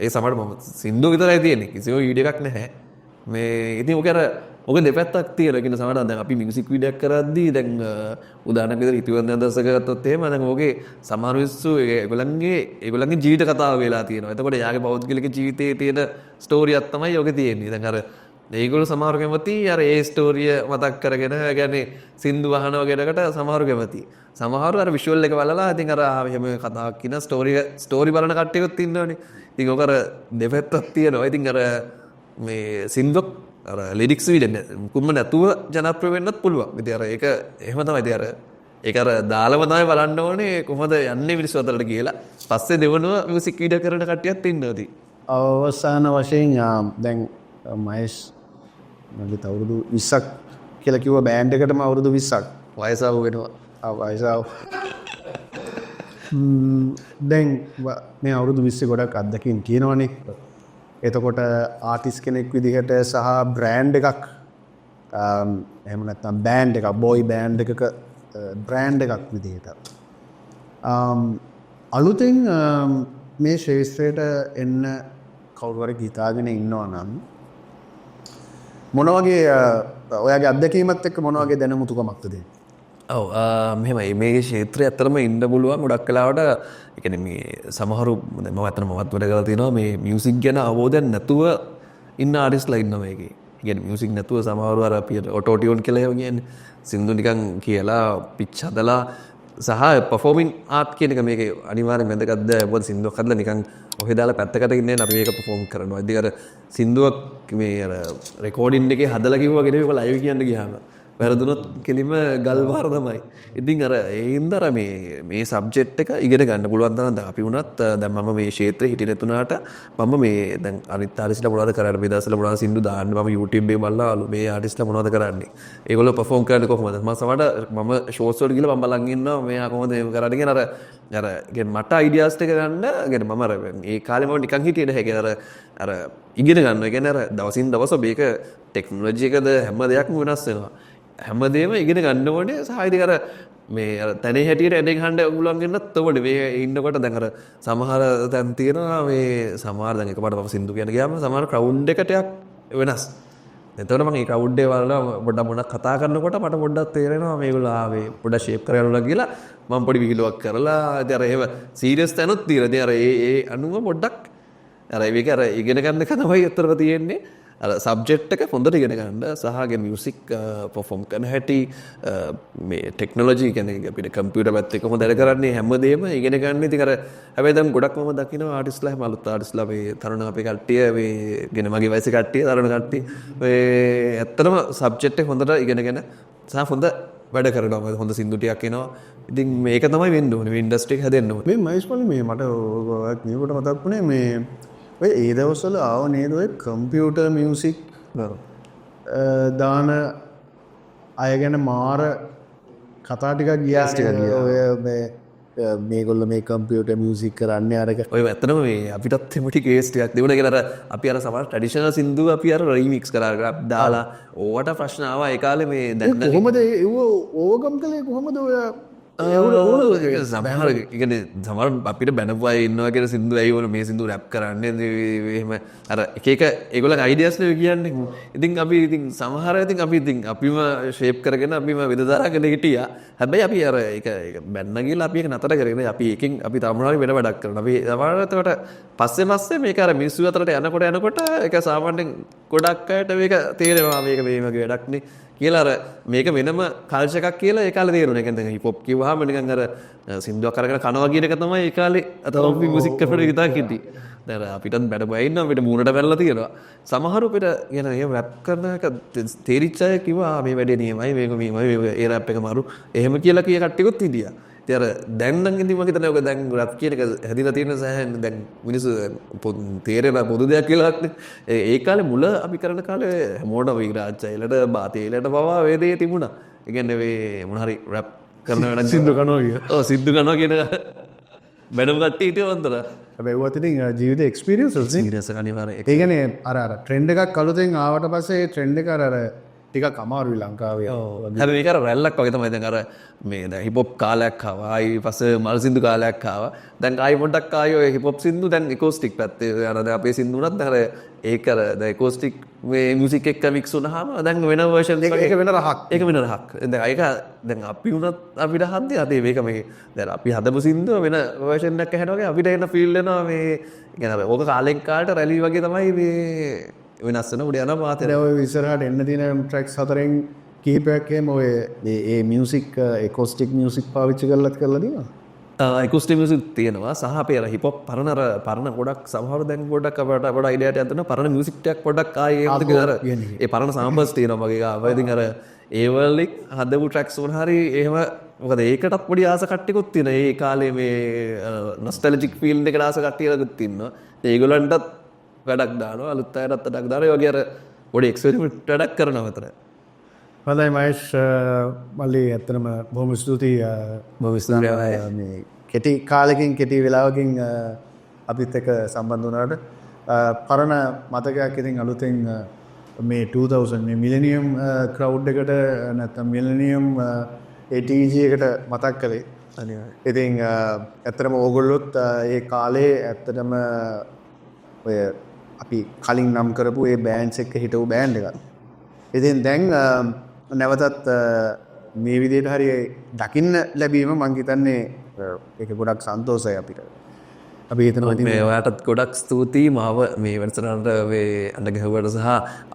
ඒ සමහරට මම සින්දු විතරයි තියෙන්නේ. කිසිම වීඩියෝ එකක් නැහැ. මේ ඉතින් ඔක අර ඔක දෙපැත්තක් තියෙනවා. කියන සමහරවිට දැන් අපි මියුසික් වීඩියෝ එකක් කරද්දී දැන් උදාහරණයක් විදිහට ඉතිවන්දන දවසක ගත්තොත් එහෙම දැන් ඔගේ සමහර මිනිස්සු ඒගොල්ලන්ගේ ජීවිත කතාව වෙලා තියෙනවා. එතකොට යාගේ පෞද්ගලික ජීවිතයේ තියෙන ස්ටෝරියක් තමයි ඔගේ තියෙන්නේ. දැන් අර ඒගොල්ලෝ සමහර කැමති අර ඒ ස්ටෝරිය මතක් කරගෙන කියන්නේ සින්දු අහනවා කියනකට සමහර කැමති. සමහරව අර විෂුවල් එක බලලා ඉතින් අර එහෙම කතාවක් කියන ස්ටෝරි බලන කට්ටියකුත් ඉන්නවනේ. ඉතින් ඔක අර දෙපැත්තක් තියෙනවා. ඉතින් අර මේ සින්දුවක් අර ලිරික්ස් වීඩියෝ මුකුත්ම නැතුව ජනප්‍රිය වෙන්නත් පුළුවන්. ඉතින් අර ඒක එහෙම තමයි. ඉතින් අර ඒක අර දාලම තමයි බලන්න ඕනේ කොහොමද යන්නේ මිනිස්සු අතරට කියලා. පස්සේ දෙවනුව මියුසික් වීඩියෝ කරන කට්ටියත් ඉන්නවා. ඉතින් අවසාන වශයෙන් දැන් මහේෂ් මගේ අවුරුදු 20ක් කියලා කිව්ව බෑන්ඩ් එකටම අවුරුදු 20ක් වයසාව වෙනවා. වයසාව දැන් මේ අවුරුදු 20 ගොඩක් අත්දැකීම් තියෙනවනේ. එතකොට ආටිස්ට් කෙනෙක් විදිහට සහ බ්‍රෑන්ඩ් එකක් එහෙම නැත්නම් බෑන්ඩ් එකක් බොයි බෑන්ඩ් එකක බ්‍රෑන්ඩ් එකක් විදිහට අලුතෙන් මේ ශේෂ්ත්‍රයට එන්න කවුරු හරි හිතාගෙන ඉන්නවා නම් මොන වගේ ඔයාගේ අත්දැකීමත් එක්ක මොන වගේ දැනුමුතුකමක්ද දෙන්නේ? ඔව් මෙහෙමයි මේ ක්ෂේත්‍රය ඇත්තටම ඉන්න පුළුවන් ගොඩක් වෙලාවට ඒ කියන්නේ මේ සමහරු මම අතන මමත් වැඩ කරලා තියෙනවා මේ මියුසික් ගැන අවබෝධයක් නැතුව ඉන්න ආටිස්ට්ලා ඉන්නවා මේකේ. ඒ කියන්නේ මියුසික් නැතුව සමහරු අර අපි ඔටෝ ටියුන් කියලා ඒවා කියන්නේ සින්දු නිකන් කියලා පිච් හදලා සහ පර්ෆෝමින් ආර්ට් කියන එක මේකේ අනිවාර්යෙන් වැදගත්ද මොකද සින්දුවක් හදලා නිකන් ඔහෙ දාලා පැත්තකට ඉන්නේ අපි ඒක පර්ෆෝම් කරනවා. ඉතින් අර සින්දුවක් මේ අර රෙකෝඩින් එකේ හදලා කිව්වා නෙවෙයි ඔක ලයිව් කියන්න ගියාම වැරදුනොත් කෙලිම ගල් වාර තමයි. ඉතින් අර ඒ හින්දා අර මේ සබ්ජෙක්ට් එක ඉගෙන ගන්න පුළුවන් තරම් දැන් අපි වුණත් දැන් මම මේ ක්ෂේත්‍රේ හිටියේ නැතුණාට මම මේ දැන් අනිත් ආටිස්ට්ලා මොනවද කරන්නේ මේ දවස්වල මොනවද සින්දු දාන්නේ මම YouTube එකේ බලලා මේ ආටිස්ට්ලා මොනවද කරන්නේ ඒගොල්ලෝ පර්ෆෝම් කරන්නේ කොහොමද මම සමහරට මම ෂෝස් වලට ගිහලා මම බලන් ඉන්නවා මෙයා කොහොමද ඒක කරන්නේ කියන අර කියන්නේ මට අයිඩියාස් ටික ගන්න කියන්නේ මම අර ඒ කාලේ මම නිකන් හිටියේ නැහැ කියන්නේ අර ඉගෙන ගන්නවා කියන්නේ අර දවසින් දවස මේක ටෙක්නොලොජි එකද හැම දෙයක්ම වෙනස් වෙනවා. හැමදේම ඉගෙන ගන්න ඕනේ සහ ඉතින් අර මේ අර තනේ හැටියට ඇඩෙන් හන්ඩ උගලන්ගෙන්නත් ඕනේ මේ ඉන්නකොට දැන් අර සමහර තැන් තියෙනවා මේ සමහර දැන් එකපාරට මම සින්දු කියන ගියාම සමහර ක්‍රවුඩ් එකට වෙනස්. එතකොට මම මේ ක්‍රවුඩ් එක වල පොඩ්ඩක් මොනක් කතා කරනකොට මට පොඩ්ඩක් තේරෙනවා මේගොල්ලෝ ආවේ පොඩ්ඩක් ෂේප් කරගන්නවා කියලා මම පොඩි විහිළුවක් කරලා ඉතින් අර එහෙම සීරියස් තැනුත් තියෙනවා. ඉතින් අර ඒ අනුව පොඩ්ඩක් අර මේක අර ඉගෙන ගන්න එක තමයි අතරම තියෙන්නේ. අර සබ්ජෙක්ට් එක හොඳට ඉගෙන ගන්න සහගේ මියුසික් පර්ෆෝම් කරන හැටි මේ ටෙක්නොලොජි කියන්නේ අපිට කම්පියුටර් පැත්ත එක හොඳට කරන්නේ හැමදේම ඉගෙන ගන්න. ඉතින් අර හැබැයි දැන් ගොඩක් මම දකිනවා ආටිස්ට්ලා හැම අලුත් ආටිස්ට්ලා මේ තරුණ අපේ කට්ටිය මේ ගෙන මගේ වයසේ කට්ටිය තරුණ කට්ටිය මේ ඇත්තටම සබ්ජෙක්ට් එක හොඳට ඉගෙනගෙන සහ හොඳ වැඩ කරනවා. හොඳ සින්දු ටිකක් එනවා. ඉතින් මේක තමයි වෙන්න ඕනේ. මේ ඉන්ඩස්ට්‍රි එක හැදෙන්න ඕනේ. මේ මයිස්පල් මේ මට මේකට මතක් වුණේ මේ ඔය ඒ දවස්වල ආව නේද ඔය කම්පියුටර් මියුසික් දාන අය ගැන මාර කතා ටිකක් ගියා ඔය මේගොල්ලෝ මේ කම්පියුටර් මියුසික් කරන්නේ අරක ඔය ඇත්තටම මේ අපිටත් එමුටි කේස් ටිකක් තිබුණා. කියලා අර අපි අර සමහර ට්‍රැඩිෂනල් සින්දු අපි අර රීමික්ස් කරා රැප් දාලා ඕවට ප්‍රශ්න ආවා ඒ කාලේ මේ දැන් කොහොමද ඒව ඕවර්කම් කළේ කොහොමද ඔය සමහර කියන්නේ සමහර අපිට බැනපු අය ඉන්නවා කියලා සින්දු ඇයි ඕන මේ සින්දු රැප් කරන්නේ එහෙම අර එක එක ඒගොල්ලන්ගේ අයිඩියාස් නේ කියන්නේ. ඉතින් අපි ඉතින් සමහර ඉතින් අපි ඉතින් අපිම ෂේප් කරගෙන අපිම විදදාරගෙන හිටියා. හැබැයි අපි අර ඒක බැන්න ගිහලා අපි ඒක නතර කරගෙන අපි එකකින් අපි තමනාරි වෙන වැඩක් කරනවා. අපි සමහරවිට පස්සේ මේක අර මිනිස්සු අතරට යනකොට ඒක සාමාන්‍යයෙන් ගොඩක් අයට මේක තේරෙනවා මේක මේ වගේ වැඩක් නේ කියලා අර මේක වෙනම කල්චර් එකක් කියලා ඒ කාලේ තේරුණා. ඒ කියන්නේ හිප් හොප් කිව්වහම නිකන් අර සින්දුවක් අරගෙන කනවා කියන එක තමයි ඒ කාලේ අතෝපි මියුසික් කරපු විතර කිව්ටි. දැන් අපිටත් බඩ ඉන්නවා අපිට මූණට පැනලා තියෙනවා. සමහරු අපිට කියන ඒ රැප් කරන එක තේරිච්ච අය කිව්වා මේ වැඩේ නියමයි මේක ඒ රැප් එක මාරු එහෙම කියලා කිය කට්ටියකුත් හිටියා. ඉතින් අර දැන් නම් ඉතින් මම හිතන්නේ ඔක දැන් රැප් කියන එක හැදිලා තියෙන සෑහෙන දැන් මිනිස්සු තේරෙන පොදු දෙයක් කියලා ඒ කාලේ මුල අපි කරන කාලේ හැමෝටම විග්‍රහාචායිලට බාතේලට පවා වේදේ තිබුණා. ඒ කියන්නේ මේ මොන හරි රැප් කරන වැඩක් සින්දු කනවා කිය. ඔව් සින්දු කනවා කියන බැනම කට්ටිය හිටියව අන්තර. හැබැයි ඒවත් ඉතින් ජීවිත එක්ස්පීරියන්ස් වල සීරියස් අනිවාර්යයෙන්. ඒ කියන්නේ අර ට්‍රෙන්ඩ් එකක් අලුතෙන් ආවට පස්සේ ඒ ට්‍රෙන්ඩ් එක අර ටිකක් අමාරුයි ලංකාවේ. හැබැයි මේක අර රැල්ලක් වගේ තමයි. දැන් අර මේ දැන් හිප් හොප් කාලයක් ආවා. ආයි පස්සේ මල් සින්දු කාලයක් ආවා. දැන් ආයි පොඩ්ඩක් ආයි ඔය හිප් හොප් සින්දු දැන් එකෝස්ටික් පැත්තේ අර දැන් අපේ සින්දු උනත් අර ඒක අර දැන් එකෝස්ටික් මේ මියුසික් එක්ක මික්ස් වුණාම දැන් වෙන වර්ෂන් ඒක වෙන රහක්. ඒක වෙන රහක්. දැන් ඒක දැන් අපි උනත් අපිට හද්දී අතේ මේක මේ දැන් අපි හදපු සින්දුව වෙන වර්ෂන් එකක් ඇහෙනවා වගේ අපිට එන ෆීල් එනවා මේ කියන්නේ ඕක කාලෙන් කාලට රැලි වගේ තමයි මේ වෙනස් වෙන උඩ යන පාතේ. දැන් ඔය ඉස්සරහට එන්න තියෙන ට්‍රැක්ස් හතරෙන් කිහිපයක් එහෙම ඔය මේ මියුසික් එකෝස්ටික් මියුසික් පාවිච්චි කරලා තියෙනවා. එකෝස්ටික් මියුසික් තියෙනවා සහ අපේ අර හිප් හොප් පරණ ගොඩක් සමහර දැන් ගොඩක් අපට වඩා අයිඩියාට යන පරණ මියුසික් ටිකක් පොඩ්ඩක් ආයේ අර ඒ පරණ සාම්පල්ස් තියෙනවා වගේ ගාව. ඉතින් අර ඒ වලින් හදපු ට්‍රැක්ස් වුණ හරි එහෙම මොකද ඒකටත් පොඩි ආස කට්ටියකුත් තියෙනවා. ඒ කාලේ මේ නොස්ටැලජික් ෆීල් එකකට ආස කට්ටියකුත් ඉන්නවා. ඒගොල්ලන්ටත් වැඩක් දානවා අලුත් අයටත් වැඩක් දානවා. ඒ වගේ අර පොඩි එක්ස්පෙරිමන්ට් වැඩක් කරනවා අතර. හොඳයි මහේෂ් මල්ලි ඇත්තටම බොහොම ස්තුතියි. මේ කෙටි කාලෙකින් කෙටි වෙලාවකින් අපිත් එක්ක සම්බන්ධ වුණාට පරණ මතකයක් ඉතින් අලුතෙන් මේ 2000 මේ මිලෙනියම් ක්‍රවුඩ් එකට නැත්නම් මිලෙනියම් ATG එකට මතක් කළේ. අනිවාර්යයෙන්. ඉතින් ඇත්තටම ඕගොල්ලොත් ඒ කාලේ ඇත්තටම ඔය අපි කලින් නම් කරපු ඒ බෑන්ඩ්ස් එක්ක හිටපු බෑන්ඩ් එකක්. ඉතින් දැන් නැවතත් මේ විදිහට හරි දකින්න ලැබීම මං හිතන්නේ ඒක ගොඩක් සන්තෝෂයි අපිට. අපි හිතනවා මේ ඔයාටත් ගොඩක් ස්තුතියි මාව මේ වැඩසටහනට මේ අඬ ගැහුවට සහ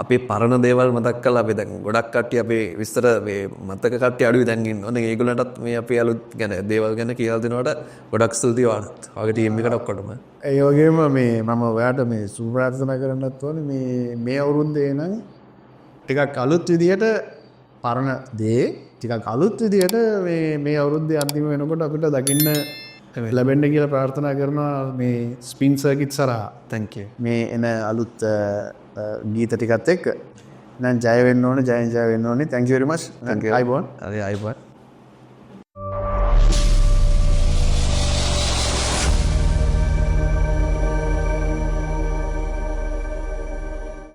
අපේ පරණ දේවල් මතක් කරලා අපි දැන් ගොඩක් කට්ටිය අපේ විස්තර මේ මතක කට්ටිය අඩුයි දැන් ඉන්නවා. ඒගොල්ලන්ටත් මේ අපේ අලුත් ගැන දේවල් ගැන කියලා දෙනවට ගොඩක් ස්තුතියි ඔයාලට. ඔයගේ ටීම් එකට ඔක්කොටම. ඒ වගේම මේ මම ඔයාට මේ සුබ ප්‍රාර්ථනා කරන්නත් ඕනේ මේ අවුරුද්දේ නම් ටිකක් අලුත් විදියට පරණ දේ ටිකක් අලුත් විදියට මේ අවුරුද්දේ අන්තිම වෙනකොට අපිට දකින්න ලැබෙන්න කියලා ප්‍රාර්ථනා කරනවා මේ ස්පින් සර්කිට් සරහා. thank you. මේ එන අලුත් ගීත ටිකත් එක්ක. නම් ජය වෙන්න ඕනේ ජය වෙන්න ඕනේ. thank you very much. thank you. අයබෝන්. අයබෝන්.